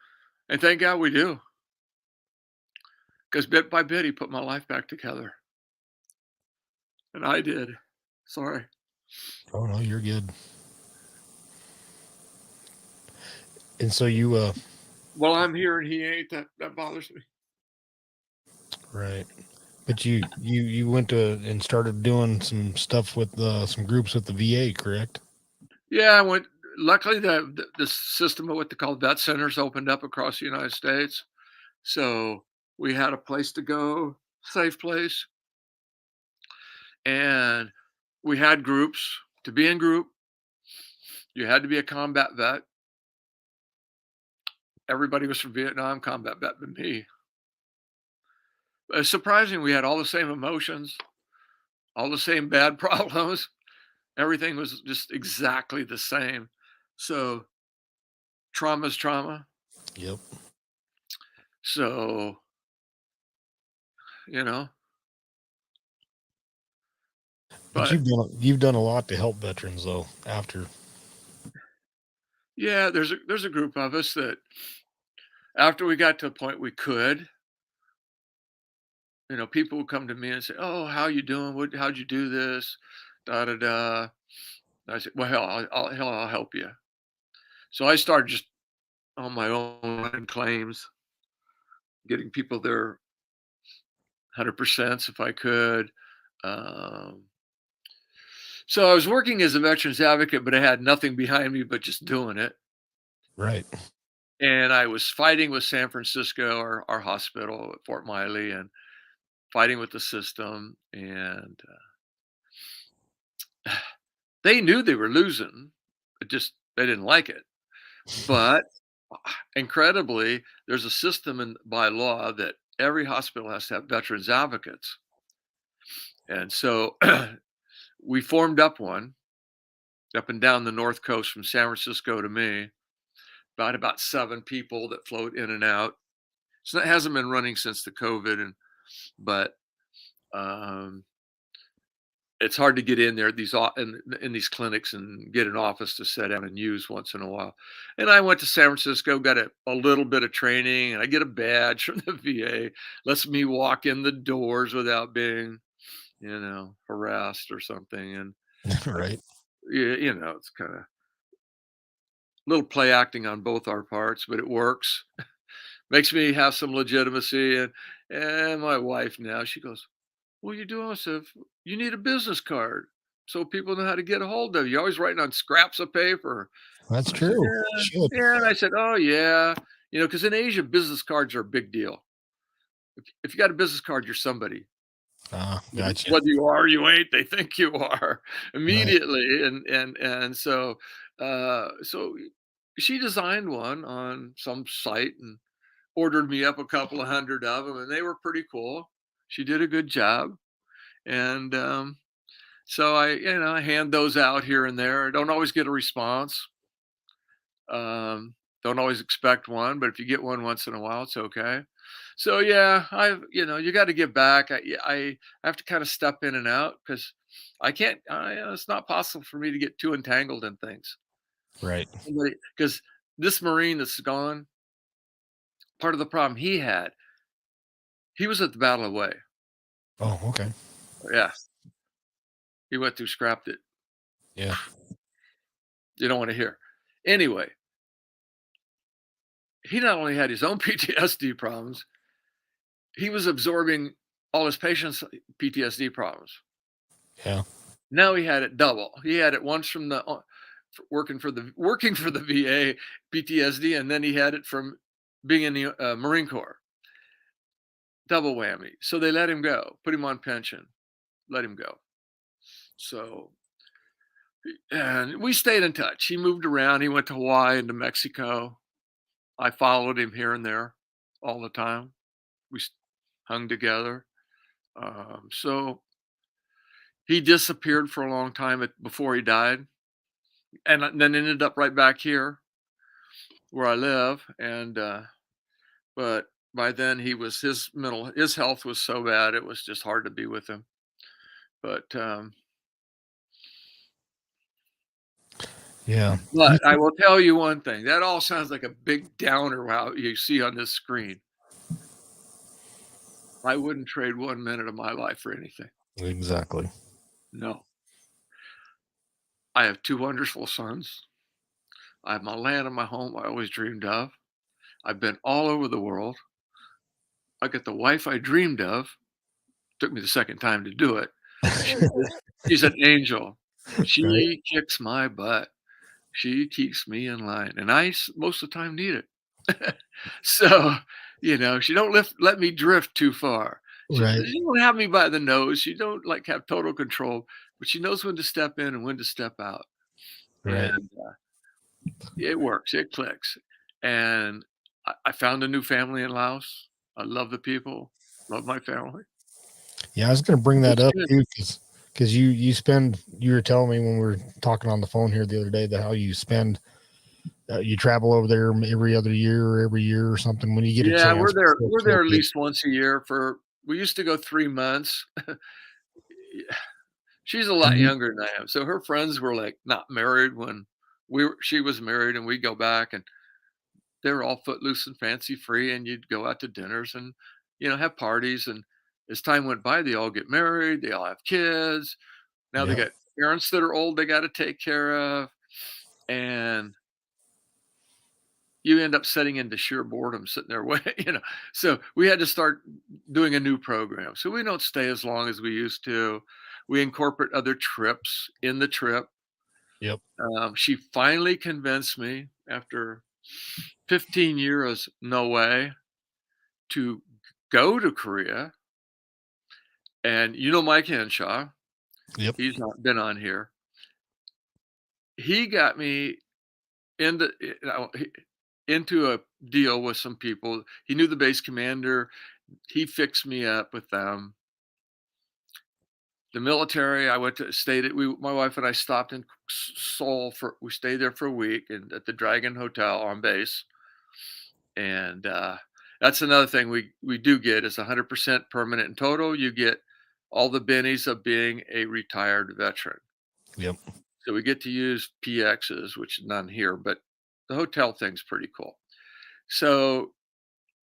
And thank God we do. because bit by bit he put my life back together, and I did. Sorry. Oh no, you're good. And so you Well, I'm here and he ain't. That bothers me. right. But you went to and started doing some stuff with some groups with the VA, correct? Yeah, I went. Luckily, the system of what they call vet centers opened up across the United States, so we had a place to go, safe place, and we had groups. To be in group, you had to be a combat vet. Everybody was from Vietnam, combat vet, but me. It's surprising we had all the same emotions, all the same bad problems. Everything was just exactly the same. So trauma's trauma. Yep. So, you know, But but you've done a lot to help veterans though after. yeah, there's a group of us that after we got to a point we could, people would come to me and say, "Oh, how you doing? How'd you do this?" Da da da. And I said, "Well, hell, I'll help you." So I started just on my own running claims, getting people their 100% if I could. Um, so I was working as a veterans advocate, but I had nothing behind me but just doing it. Right. And I was fighting with San Francisco, our hospital at Fort-MIA, and fighting with the system. And they knew they were losing. They didn't like it. But incredibly, there's a system by law that every hospital has to have veterans advocates. And so we formed up one up and down the North Coast from San Francisco to me, about 7 people that float in and out. So that hasn't been running since the COVID, but it's hard to get in there in these clinics and get an office to sit down and use once in a while. And I went to San Francisco, got a little bit of training, and I get a badge from the VA, lets me walk in the doors without being, harassed or something. And Right. it's kind of little play acting on both our parts, but it works. Makes me have some legitimacy. And my wife now, she goes, "What are you doing?" I said, "You need a business card so people know how to get a hold of you. You're always writing on scraps of paper." That's I said, true. "Yeah, Should. yeah." And I said, "Oh, yeah." Because in Asia, business cards are a big deal. If you got a business card, you're somebody. Gotcha. Whether you are or you ain't, they think you are Right. immediately. And so she designed one on some site and ordered me up a couple of hundred of them, and they were pretty cool. She did a good job. And so I hand those out here and there. I don't always get a response. Don't always expect one, but if you get one once in a while, it's okay. So yeah, you got to give back. I have to kind of step in and out because I can't. It's not possible for me to get too entangled in things. Right. Because this Marine that's gone, part of the problem he was at the Battle of Way. Oh, okay. Yeah, he went through scrap that Yeah. you don't want to hear. Anyway, he not only had his own PTSD problems, he was absorbing all his patients' PTSD problems. Yeah. Now he had it double. He had it once from the working for the VA PTSD, and then he had it from being in the Marine Corps. Double whammy. So they let him go, put him on pension, let him go. So, and we stayed in touch. He moved around. He went to Hawaii and to Mexico. I followed him here and there all the time. We hung together. So he disappeared for a long time before he died, and then ended up right back here where I live. And but by then his health was so bad it was just hard to be with him. But Yeah. but I will tell you one thing. That all sounds like a big downer. How you see on this screen. I wouldn't trade 1 minute of my life for anything. Exactly. No. I have 2 wonderful sons. I have my land and my home I always dreamed of. I've been all over the world. I got the wife I dreamed of. Took me the second time to do it. She's an angel. She Right. kicks my butt. She keeps me in line, and most of the time need it. So, she don't let me drift too far. Right. She don't have me by the nose. She don't like have total control, but she knows when to step in and when to step out. Right. And it works. It clicks. And I found a new family in Laos. I love the people. Love my family. Yeah, I was going to bring that It's up good. too, because you were telling me when we were talking on the phone here the other day that how you spend you travel over there every other year or every year or something when you get a Yeah, chance. we're there at least once a year we used to go 3 months. She's a lot Mhm. younger than I am. So her friends were like not married when she was married, and we go back, and they were all footloose and fancy free, and you'd go out to dinners and have parties. And as time went by, they all get married, they all have kids. Now they Yeah. got parents that are old they got to take care of, and you end up setting into sheer boredom sitting there waiting. So we had to start doing a new program. So we don't stay as long as we used to. We incorporate other trips in the trip. Yep. She finally convinced me after 15 years, no way, to go to Korea. And Mike Henshaw, Yep. he's not been on here. He got me into into a deal with some people. He knew the base commander. He fixed me up with them. The military, I went to stayed at my wife and I stopped in Seoul we stayed there for a week and at the Dragon Hotel on base. And that's another thing we do get is 100% permanent in total. You get all the bennies of being a retired veteran. Yep. So we get to use PXs, which none here, but the hotel thing's pretty cool. So,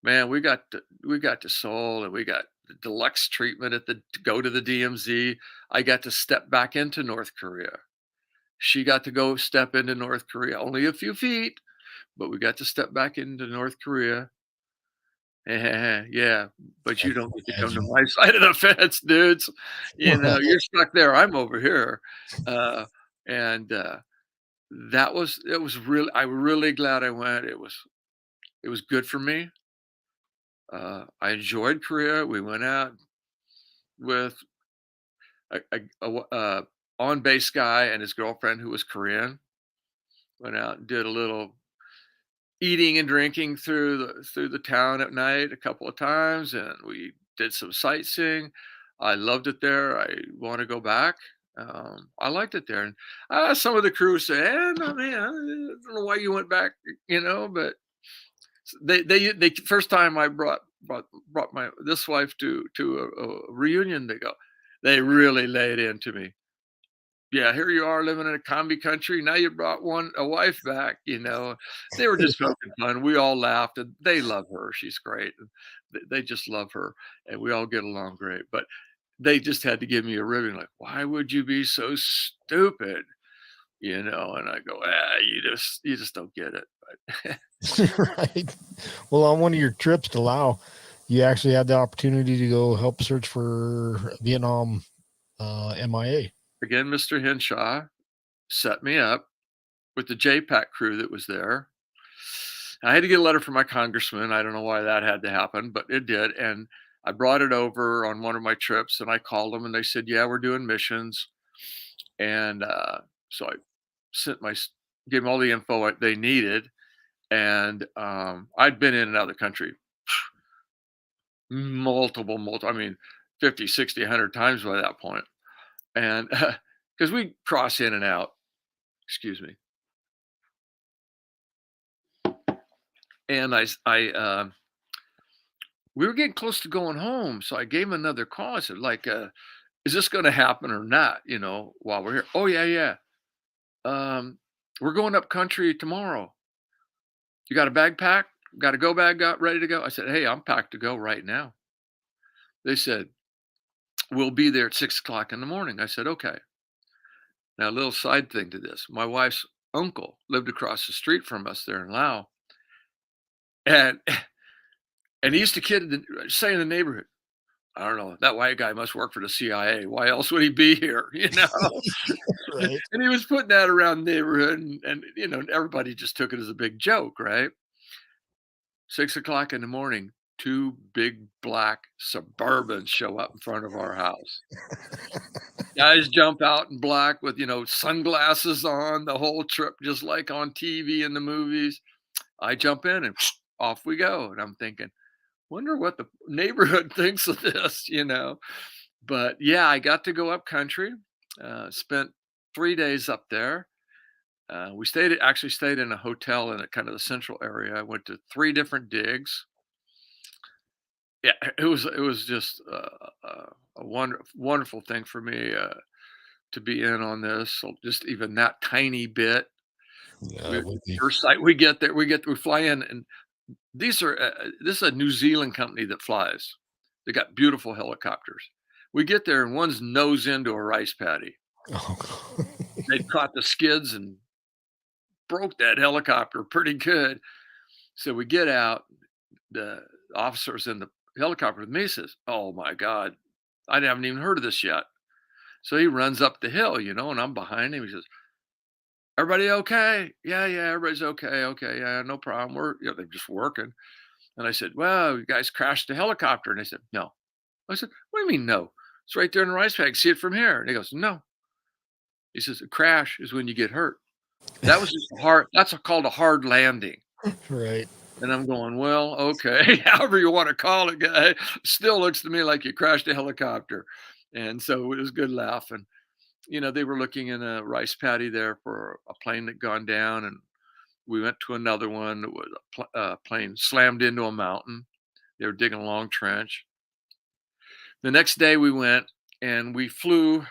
man, we got to Seoul and we got the deluxe treatment to go to the DMZ. I got to step back into North Korea. She got to go step into North Korea, only a few feet, but we got to step back into North Korea. Yeah, but I you can don't get to come to imagine. my side of the fence, dudes. Right. You're stuck there. I'm over here. Uh, and it was really, I'm really glad I went. It was good for me. I enjoyed Korea. We went out with a on base guy and his girlfriend who was Korean. Went out and did a little eating and drinking through the town at night a couple of times, and we did some sightseeing. I loved it there. I want to go back. I liked it there, and some of the crew say, "No, man, I don't know why you went back," But they first time I brought my this wife to a reunion. They really laid into me. Yeah, here you are living in a commie country. Now you brought a wife back. They were just poking fun. We all laughed, and they love her. She's great. And they just love her, and we all get along great. But they just had to give me a ribbon, like, why would you be so stupid? And I go, you just don't get it. But Right. Well, on one of your trips to Laos, you actually had the opportunity to go help search for Vietnam MIA. again, Mr. Henshaw set me up with the JPAC crew that was there. I had to get a letter from my congressman. I don't know why that had to happen, but it did. And I brought it over on one of my trips and I called them and they said, yeah, we're doing missions. And so I gave them all the info they needed. And I'd been in and out of the country multiple, I mean, 50, 60, 100 times by that point. And because we cross in and out, excuse me. And we were getting close to going home. So I gave him another call. I said, is this going to happen or not? While we're here. Oh yeah. Yeah. We're going up country tomorrow. You got a bag packed? Got a go bag ready to go? I said, hey, I'm packed to go right now. They said, we'll be there at 6 o'clock in the morning. I said, okay. Now, a little side thing to this. My wife's uncle lived across the street from us there in Laos. And he used to say in the neighborhood, I don't know, that white guy must work for the CIA. Why else would he be here? Right. And he was putting that around the neighborhood, and everybody just took it as a big joke, right? 6 o'clock in the morning, two big black Suburbans show up in front of our house. Guys jump out in black with, sunglasses on the whole trip, just like on TV and the movies. I jump in and off we go. And I'm thinking, wonder what the neighborhood thinks of this, But yeah, I got to go up country, spent 3 days up there. We actually stayed in a hotel in kind of the central area. I went to 3 different digs. Yeah, it was just a wonderful thing for me to be in on this. So just even that tiny bit. Yeah, First sight we get there, we fly in, and this is a New Zealand company that flies. They got beautiful helicopters. We get there and one's nose into a rice paddy. oh, They caught the skids and broke that helicopter pretty good. So we get out, the officers in the helicopter with me says, oh my God, I haven't even heard of this yet. So he runs up the hill, and I'm behind him. He says, everybody okay? Yeah, everybody's okay. Okay, yeah, no problem. They're just working. And I said, well, you guys crashed the helicopter. And they said, no. I said, what do you mean no? It's right there in the rice paddy. See it from here. And he goes, no. He says, a crash is when you get hurt. That was just that's called a hard landing. right. And I'm going, well, okay, however you want to call it, guy. Still looks to me like you crashed a helicopter. And so it was a good laugh. And, they were looking in a rice paddy there for a plane that gone down. And we went to another one that was a plane slammed into a mountain. They were digging a long trench. The next day we went and we flew.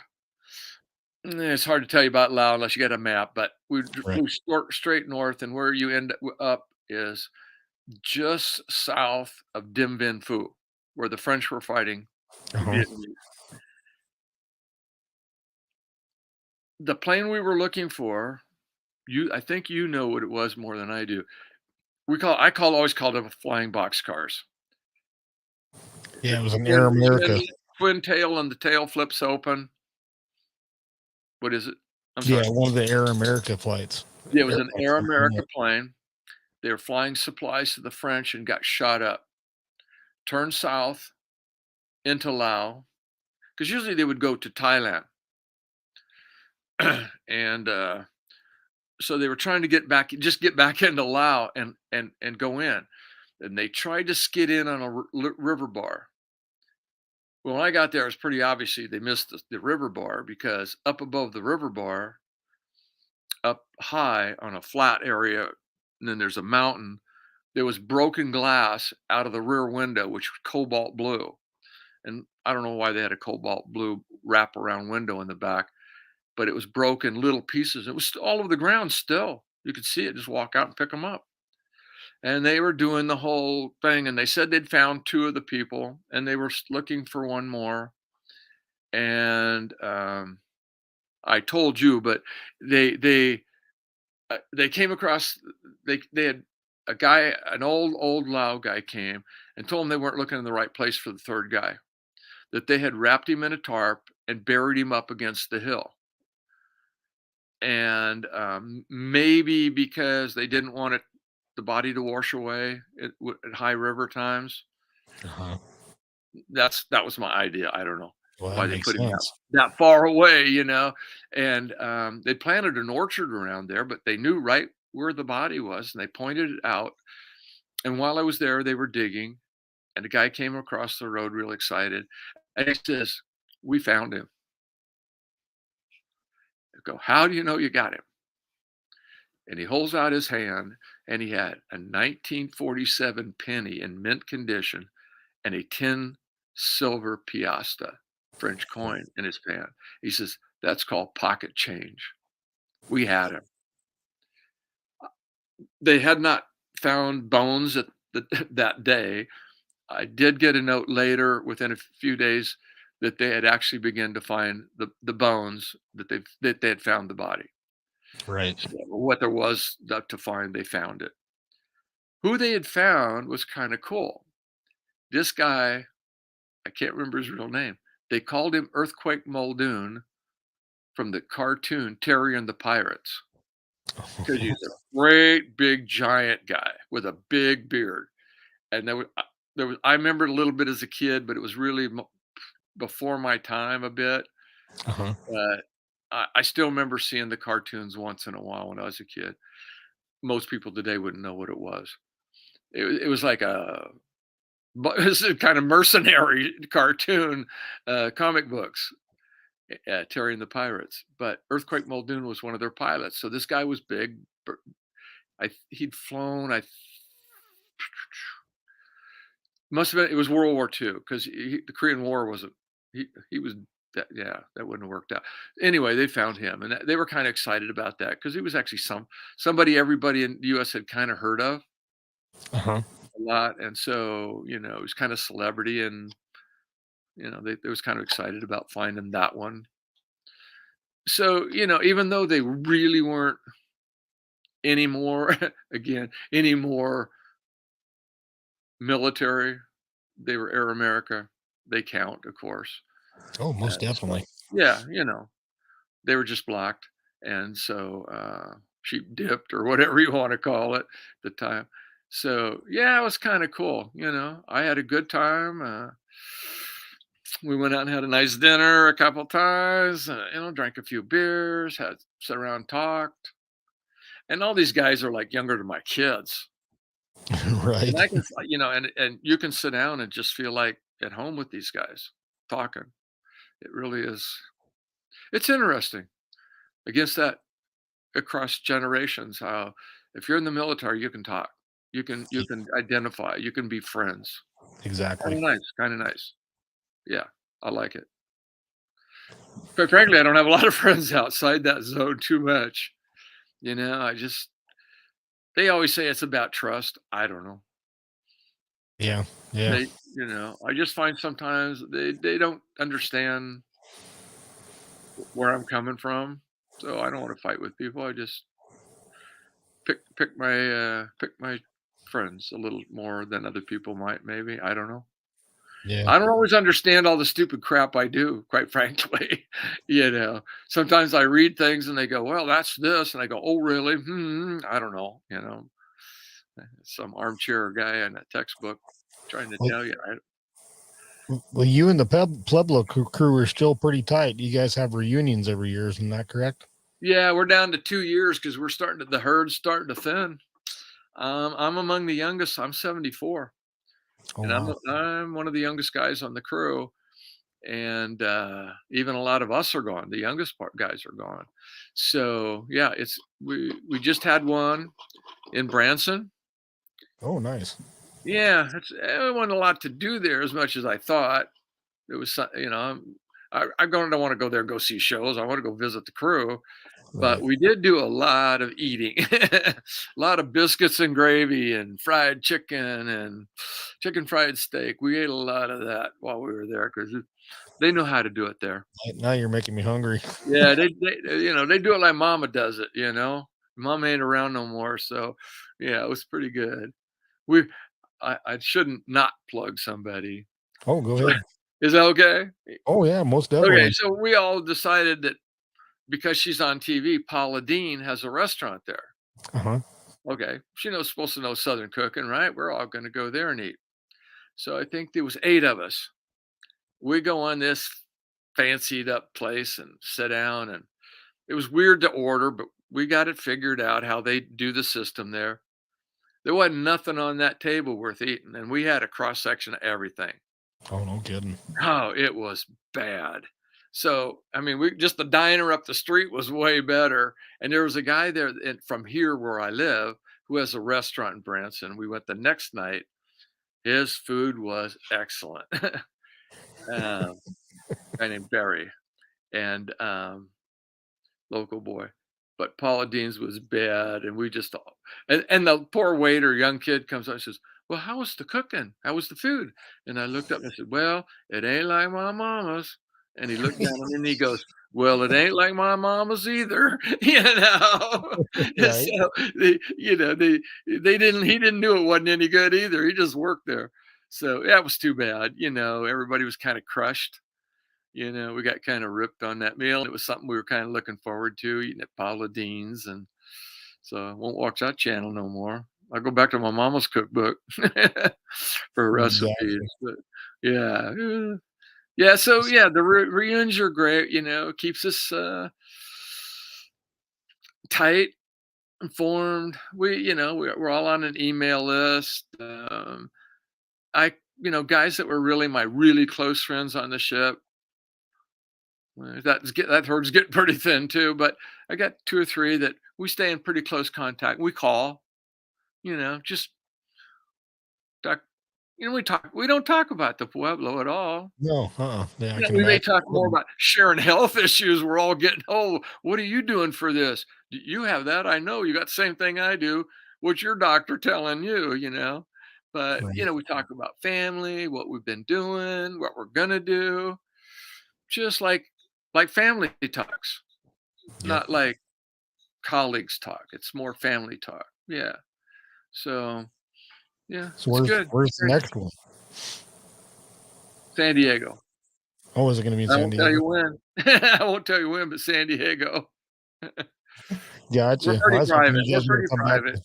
It's hard to tell you about Laos unless you got a map, but we flew straight north, and where you end up is just south of Dien Bien Phu, where the French were fighting the Vietnamese. The plane we were looking for, I think you know what it was more than I do. Always called them flying boxcars. Yeah, it was an Air America. Twin tail, and the tail flips open. What is it? I'm sorry. Yeah, one of the Air America flights. Yeah, it was an Air America plane. They were flying supplies to the French and got shot up. Turned south into Laos, because usually they would go to Thailand. And so they were trying to get back into Laos and go in. And they tried to skid in on a river bar. Well, when I got there, it was pretty obviously they missed the river bar, because up above the river bar, up high on a flat area, and then there's a mountain, there was broken glass out of the rear window, which was cobalt blue. And I don't know why they had a cobalt blue wraparound window in the back, but it was broken little pieces. It was all over the ground still. You could see it, just walk out and pick them up. And they were doing the whole thing, and they said they'd found 2 of the people, and they were looking for one more. And I told you, but they came across, they had a guy, an old Lao guy came and told them they weren't looking in the right place for the 3rd guy, that they had wrapped him in a tarp and buried him up against the hill. And maybe because they didn't want the body to wash away at high river times. That was my idea. I don't know why they put him that far away, and they planted an orchard around there, but they knew right where the body was, and they pointed it out. And while I was there, they were digging, and a guy came across the road real excited, and he says, we found him. I go, how do you know you got him? And he holds out his hand, and he had a 1947 penny in mint condition and a 10 silver piastre French coin in his hand. He says, that's called pocket change. We had him. They had not found bones that day, I did get a note later, within a few days, that they had actually begun to find the bones, that they had found the body. Right. So what there was to find, they found it. Who they had found was kind of cool. This guy, I can't remember his real name. They called him Earthquake Muldoon from the cartoon Terry and the Pirates, because he's a great big giant guy with a big beard. And I remember a little bit as a kid, but it was really before my time a bit. Uh-huh. I still remember seeing the cartoons once in a while when I was a kid. Most people today wouldn't know what it was. It was like it was a kind of mercenary cartoon, comic books, Terry and the Pirates. But Earthquake Muldoon was one of their pilots. So this guy was big. He'd flown. Must have been. It was World War II, because the Korean War wasn't. He was. That wouldn't have worked out. Anyway, they found him, and they were kind of excited about that, because he was actually somebody everybody in the U.S. had kind of heard of Uh-huh. a lot, and so it was kind of celebrity, and they was kind of excited about finding that one. So even though they really weren't anymore, anymore military, they were Air America. They count, of course. Oh, most definitely. Yeah, they were just blocked, and so sheep dipped, or whatever you want to call it, at the time. So yeah, it was kind of cool. I had a good time. We went out and had a nice dinner a couple times. Drank a few beers, sat around, and talked. And all these guys are like younger than my kids. Right. And I can, and you can sit down and just feel like at home with these guys talking. It really is. It's interesting. Against that, across generations, how if you're in the military, you can talk, you can identify, you can be friends. Exactly. Kind of nice. Yeah, I like it. Quite frankly, I don't have a lot of friends outside that zone too much. They always say it's about trust. I don't know. Yeah. Yeah. I just find sometimes they don't understand where I'm coming from. So I don't want to fight with people. I just pick my friends a little more than other people might, maybe. I don't know. Yeah. I don't always understand all the stupid crap I do, quite frankly. Sometimes I read things and they go, well, that's this. And I go, oh, really? I don't know. Some armchair guy in a textbook trying to tell you. Well, you and the Pueblo crew are still pretty tight. You guys have reunions every year, isn't that correct? Yeah, we're down to 2 years, because the herd's starting to thin. I'm among the youngest. I'm 74. Oh, And wow. I'm one of the youngest guys on the crew, and even a lot of us are gone. The youngest guys are gone. So yeah, we just had one in Branson. Oh, nice. Yeah, it wasn't a lot to do there as much as I thought. It was, I don't want to go there and go see shows. I want to go visit the crew. But Right. we did do a lot of eating, a lot of biscuits and gravy and fried chicken and chicken fried steak. We ate a lot of that while we were there, because they know how to do it there. Now you're making me hungry. Yeah, they do it like Mama does it. Mama ain't around no more, so yeah, it was pretty good. I shouldn't not plug somebody. Oh, go ahead. Is that okay? Oh, yeah, most definitely. Okay, so we all decided that, because she's on TV, Paula Deen has a restaurant there. Uh-huh. Okay, supposed to know Southern cooking, right? We're all going to go there and eat. So I think there was 8 of us. We go on this fancied up place and sit down, and it was weird to order, but we got it figured out how they do the system there. There wasn't nothing on that table worth eating, and we had a cross section of everything. Oh, no kidding. Oh, it was bad. So, I mean, the diner up the street was way better. And there was a guy there from here where I live who has a restaurant in Branson. We went the next night. His food was excellent. Guy named Barry, and local boy. But Paula Dean's was bad. And we just, and the poor waiter, young kid, comes up and says, well, how was the cooking? How was the food? And I looked up and I said, well, it ain't like my mama's. And he looked down at me and he goes, well, it ain't like my mama's either, you know. And Right. so they didn't he didn't do it wasn't any good either. He just worked there. So that was too bad. Everybody was kind of crushed. We got kind of ripped on that meal. It was something we were kind of looking forward to, eating at Paula Dean's, and so I won't watch that channel no more. I'll go back to my mama's cookbook for recipes. Exactly. But yeah, yeah. So yeah, the reunions are great. Keeps us tight, informed. We're all on an email list. Guys that were really my really close friends on the ship. That herd's getting pretty thin too, but I got 2 or 3 that we stay in pretty close contact. We call, just talk. We don't talk about the Pueblo at all. No, yeah, I can We may imagine. talk more about sharing health issues. We're all getting, oh, what are you doing for this? Do you have that? I know you got the same thing I do. What's your doctor telling you? But Right. we talk about family, what we've been doing, what we're gonna do, just like family talks, Yep. not like colleagues talk. It's more family talk. Yeah. So yeah, So it's good. where's It's the great. next one? San Diego. Oh, is it going to be in I San won't tell you Diego? when. I won't tell you when, but San Diego. We're Gotcha. I pretty was hoping private. you We're guys would pretty come back private.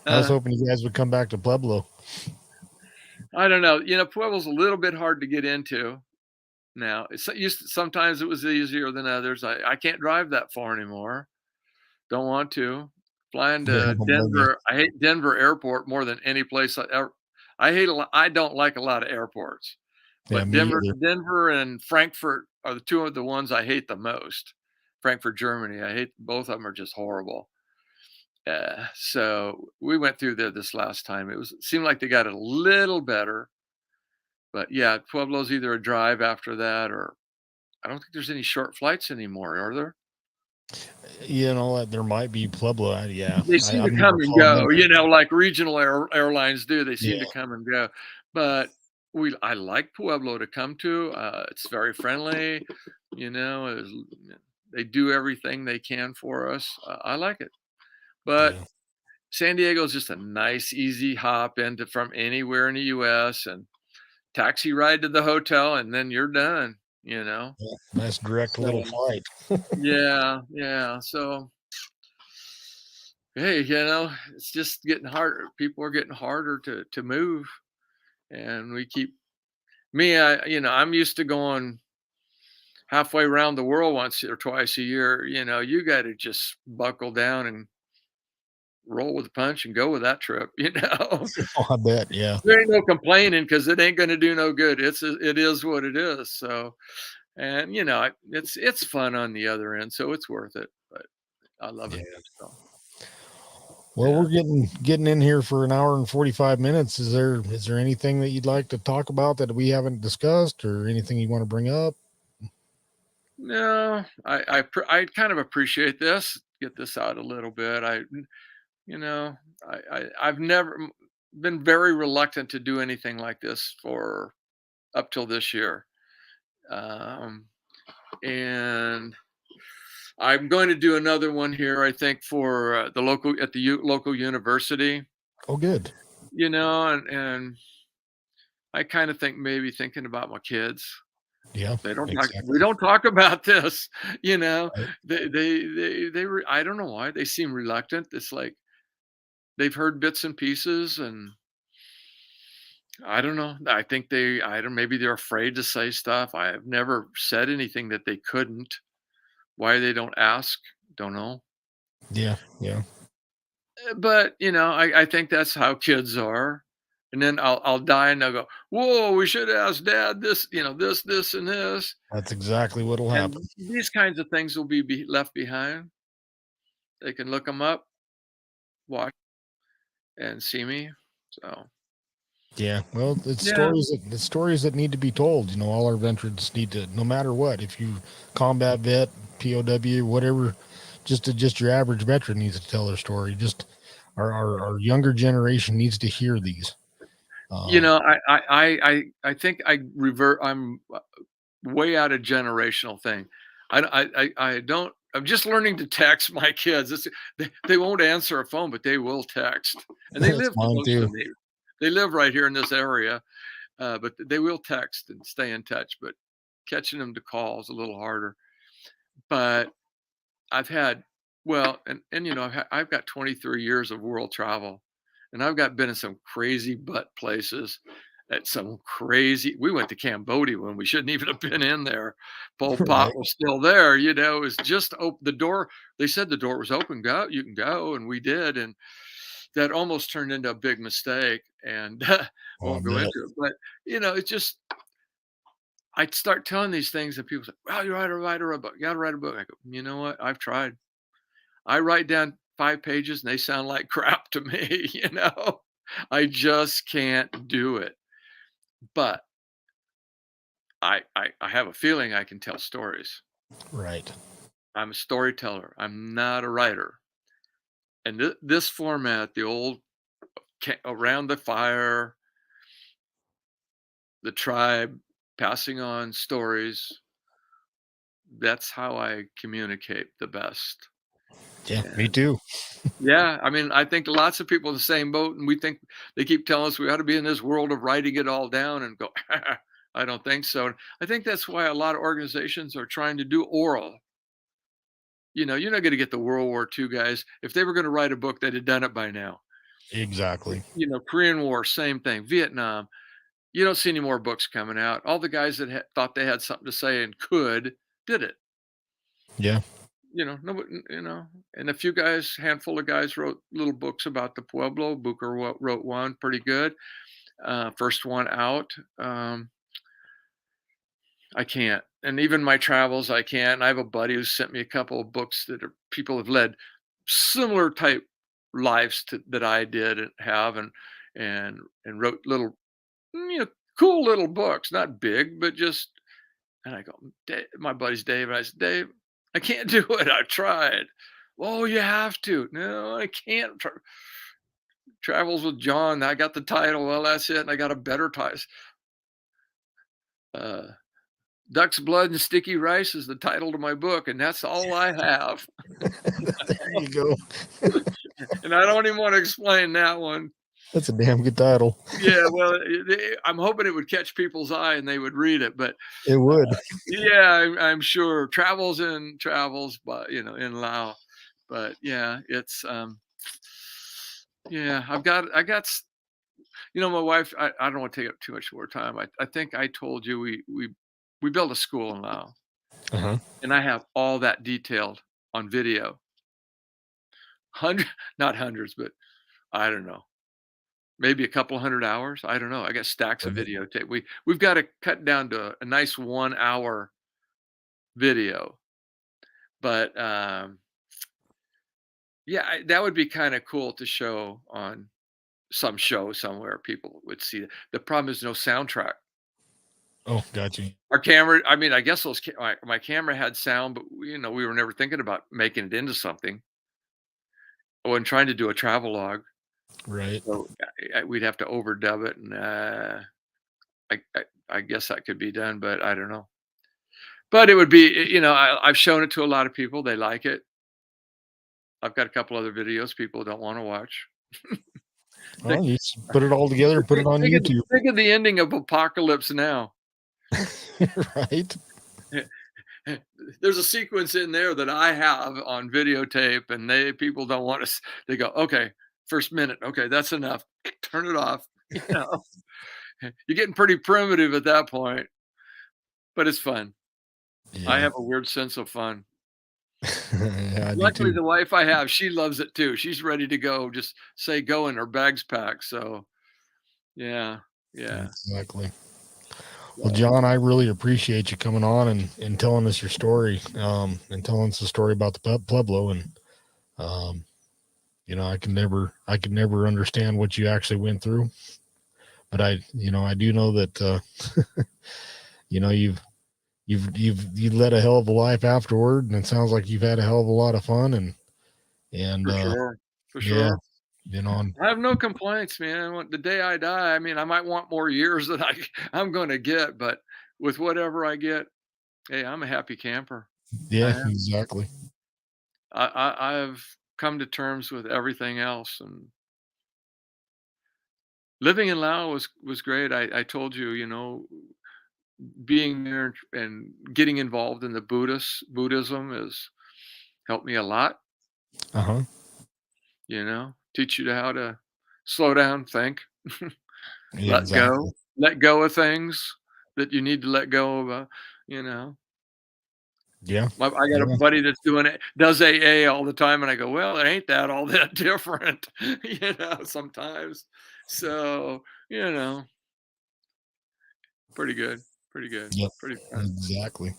to. I was hoping you guys would come back to Pueblo. I don't know. Pueblo's a little bit hard to get into now. Sometimes it was easier than others. I can't drive that far anymore. Don't want to. Flying Yeah, I to don't blame you. Denver. I hate Denver airport more than any place I ever. I don't like a lot of airports, Yeah, but me either. Denver and Frankfurt are the 2 of the ones I hate the most. Frankfurt, Germany. I hate both of them are just horrible. So we went through there this last time. It seemed like they got it a little better, but yeah, Pueblo's either a drive after that, or I don't think there's any short flights anymore, are there? There might be Pueblo. Yeah, They seem I've to come never and flown go, them. like regional airlines do. They seem Yeah, to come and go, but I like Pueblo to come to. It's very friendly, they do everything they can for us. I like it, but yeah, San Diego is just a nice, easy hop into from anywhere in the U.S. and taxi ride to the hotel, and then you're done. yeah. Nice direct So little flight. yeah, yeah. So hey, it's just getting harder. People are getting harder to move, and we keep me. I'm used to going halfway around the world once or twice a year. You got to just buckle down and roll with the punch and go with that trip. Oh, I bet. Yeah, There ain't no complaining because it ain't going to do no good. It is what it is. So, and it's fun on the other end, so it's worth it. But I love yeah. it. So, Well, yeah. we're getting in here for an hour and 45 minutes. Is there anything that you'd like to talk about that we haven't discussed, or anything you want to bring up? No, I kind of appreciate this. Get this out a little bit. I've never been very reluctant to do anything like this for up till this year. Um, and I'm going to do another one here, I think, for the local university. Oh, good. And I kind of think maybe thinking about my kids. Yeah, They don't talk. exactly. We don't talk about this. Right. I don't know why they seem reluctant. It's like they've heard bits and pieces, and I don't know. I don't. Maybe they're afraid to say stuff. I have never said anything that they couldn't. Why they don't ask? Don't know. Yeah, yeah, But I think that's how kids are. And then I'll die, and they'll go, "Whoa, we should ask Dad this, this, and this." that's exactly what'll happen. And these kinds of things will be left behind. They can look them up, watch, and see me. So Yeah, well, yeah, it's stories that need to be told. All our veterans need to, no matter what. If you combat vet, POW, whatever, just your average veteran needs to tell their story. Just our younger generation needs to hear these. You know, I think I'm way out of generational thing. I don't. I'm just learning to text my kids. They won't answer a phone, but they will text, and they That's live mine close to too. me. They live right here in this area, but they will text and stay in touch. But catching them to call is a little harder. But I've had, well, and you know, I've got 23 years of world travel, and I've been in some crazy butt places. At some crazy, we went to Cambodia when we shouldn't even have been in there. Pol Pot Right. was still there, you know. It was just open the door. They said the door was open. Go, you can go, and we did, and that almost turned into a big mistake. And Oh, I won't go bet. into it, but you know, it's just I'd start telling these things, and people say, "Well, you write a book. You got to write a book." I go, "You know what? I've tried. I write down 5 pages and they sound like crap to me, you know? I just can't do it. But I have a feeling I can tell stories. Right. I'm a storyteller. I'm not a writer. And this format, the old around the fire, the tribe, passing on stories, that's how I communicate the best. Yeah, me And too. yeah, I mean, I think lots of people in the same boat, and we think they keep telling us we ought to be in this world of writing it all down and go, I don't think so. And I think that's why a lot of organizations are trying to do oral. You know, you're not going to get the World War II guys. If they were going to write a book, they'd have done it by now. Exactly. You know, Korean War, same thing. Vietnam, you don't see any more books coming out. All the guys that thought they had something to say and could did it. Yeah. You know, nobody, you know, and a few guys, handful of guys wrote little books about the Pueblo. Booker wrote one pretty good. First one out. I can't. And even my travels, I can't. And I have a buddy who sent me a couple of books that people have led similar type lives that I did and have, and wrote little, you know, cool little books, not big, but just. And I go, my buddy's Dave, and I said, Dave, I can't do it. I tried. Oh, you have to. No, I can't. Travels with John. I got the title. Well, that's it. And I got a better title. Uh, Duck's Blood and Sticky Rice is the title to my book, and that's all I have. There you go. And I don't even want to explain that one. That's a damn good title. Yeah, well, I'm hoping it would catch people's eye and they would read it. But It would. yeah, I'm sure travels, but you know, in Lao. But yeah, it's yeah, I got, you know, my wife. I don't want to take up too much more time. I think I told you we built a school in Lao, Uh-huh. and I have all that detailed on video. Not hundreds, but I don't know, maybe a couple 100 hours. I don't know. I got stacks of Right. videotape. We've got to cut down to a nice 1 hour video, but yeah, that would be kind of cool to show on some show somewhere. People would see it. The problem is no soundtrack. Oh, got you. Our camera, I mean, I guess my camera had sound, but you know, we were never thinking about making it into something. When trying to do a travel log, Right. so we'd have to overdub it, and I guess that could be done, but I don't know. But it would be, you know, I've shown it to a lot of people. They like it. I've got a couple other videos people don't want to watch. Well, you just put it all together and put it on YouTube. Think of the ending of Apocalypse Now. Right. There's a sequence in there that I have on videotape, and people don't want to. They go, okay, first minute, okay, that's enough. Turn it off. You know, you're getting pretty primitive at that point, but it's fun. Yeah. I have a weird sense of fun. Yeah, I do Luckily, too. the wife I have, she loves it too. She's ready to go. Just say go, and her bag's packed. So, yeah, yeah. Exactly. Well, John, I really appreciate you coming on and telling us your story, and telling us the story about the Pueblo. And, you know, I can never understand what you actually went through, but I do know that, you know, you led a hell of a life afterward, and it sounds like you've had a hell of a lot of fun, and For sure, for yeah, sure. been on. I have no complaints, man. The day I die, I mean, I might want more years than I'm going to get, but with whatever I get, hey, I'm a happy camper. I Yeah, am. exactly. I've come to terms with everything else, and living in Laos was great. I told you, being there and getting involved in the Buddhism has helped me a lot. Uh-huh. Teach you how to slow down, think, Yeah, let exactly. go of things that you need to let go of. You know, Yeah. I got a Yeah. buddy that's does AA all the time, and I go, well, it ain't that all that different, sometimes. So, pretty good, pretty good, Yep. pretty fun. Exactly.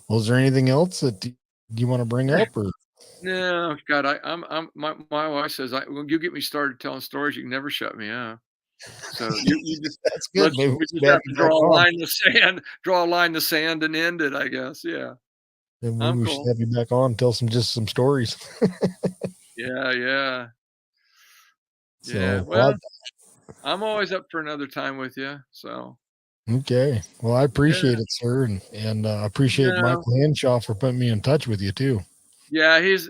Well, is there anything else that you want to bring up, or? No, God, my wife says, when you get me started telling stories, you can never shut me up. So you just That's good. Maybe we we should just have have you to back draw a on. line in the sand, and end it, I guess. Yeah. Then maybe I'm we should cool. have you back on and tell some stories. Yeah, yeah. Yeah. So, well, Well, I'm always up for another time with you. So, okay. Well, I yeah. appreciate it, sir, and I appreciate No. Michael Henshaw for putting me in touch with you too. Yeah, he's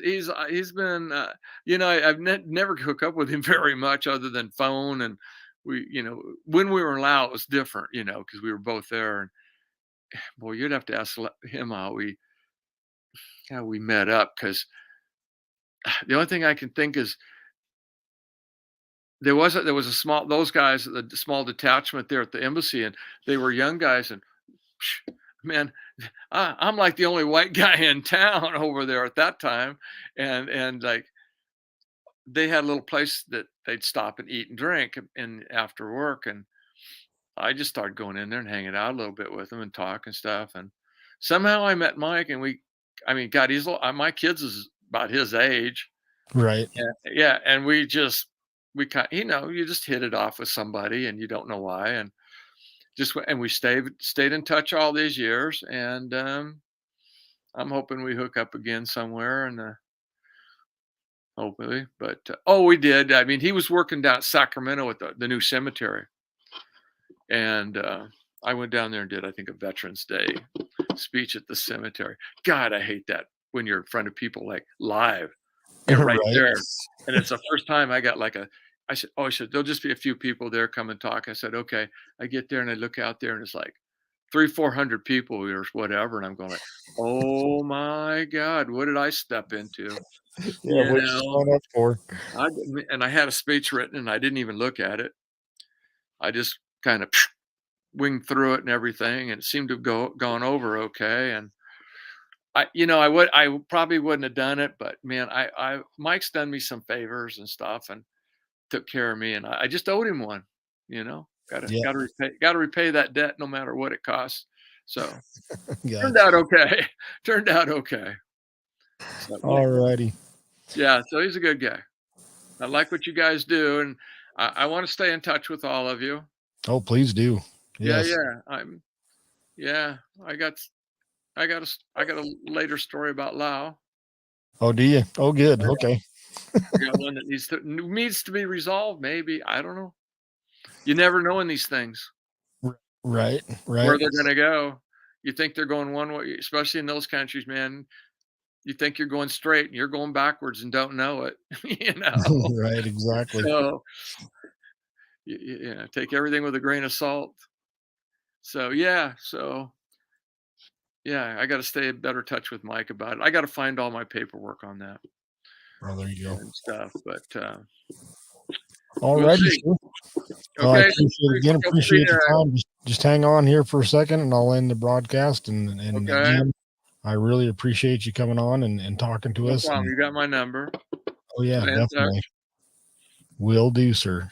been I've never hook up with him very much other than phone, and when we were in Laos it was different, because we were both there, and boy, you'd have to ask him how we met up, because the only thing I can think is there was a small those guys, the small detachment there at the embassy, and they were young guys, and man, I'm like the only white guy in town over there at that time, and like they had a little place that they'd stop and eat and drink and after work, and I just started going in there and hanging out a little bit with them and talk and stuff, and somehow I met Mike, and I mean, God, my kids is about his age. Right. Yeah, yeah, and we kind you just hit it off with somebody and you don't know why, and we stayed in touch all these years, and I'm hoping we hook up again somewhere, and hopefully, but we did. I mean, he was working down at Sacramento at the new cemetery, and I went down there and did, I think, a Veterans Day speech at the cemetery. God, I hate that when you're in front of people like live and right Right. there. And it's the first time I got I said, there'll just be a few people there, come and talk. I said, okay. I get there and I look out there and it's like 400 people or whatever. And I'm going like, oh my God, what did I step into? Yeah. You What you know, sign up for? I had a speech written and I didn't even look at it. I just kind of winged through it and everything. And it seemed to have gone over okay. And I probably wouldn't have done it, but man, Mike's done me some favors and stuff and took care of me, and I just owed him one, you know. Yeah. Gotta repay that debt no matter what it costs. So turned Gotcha. out okay. Turned out okay. So All righty. yeah, so he's a good guy. I like what you guys do, and I want to stay in touch with all of you. Oh, please do. Yeah, Yes. yeah. Yeah. I got a later story about Lao. Oh, do you? Oh, good. Okay. I got one that needs to be resolved. Maybe, I don't know. You never know in these things Right. where Right. they're going to go. You think they're going one way, especially in those countries, man. You think you're going straight and you're going backwards and don't know it. you know. Right. Exactly. So take everything with a grain of salt. So yeah, I got to stay in better touch with Mike about it. I got to find all my paperwork on that Oh, there you go. and stuff, but All we'll righty, see. sir. Well, I Okay, feel free appreciate the to. time. Just hang on here for a second, and I'll end the broadcast. And Okay, again, I really appreciate you coming on and talking to no us. problem. And You got my number. oh yeah, Stay in touch. definitely will do, sir.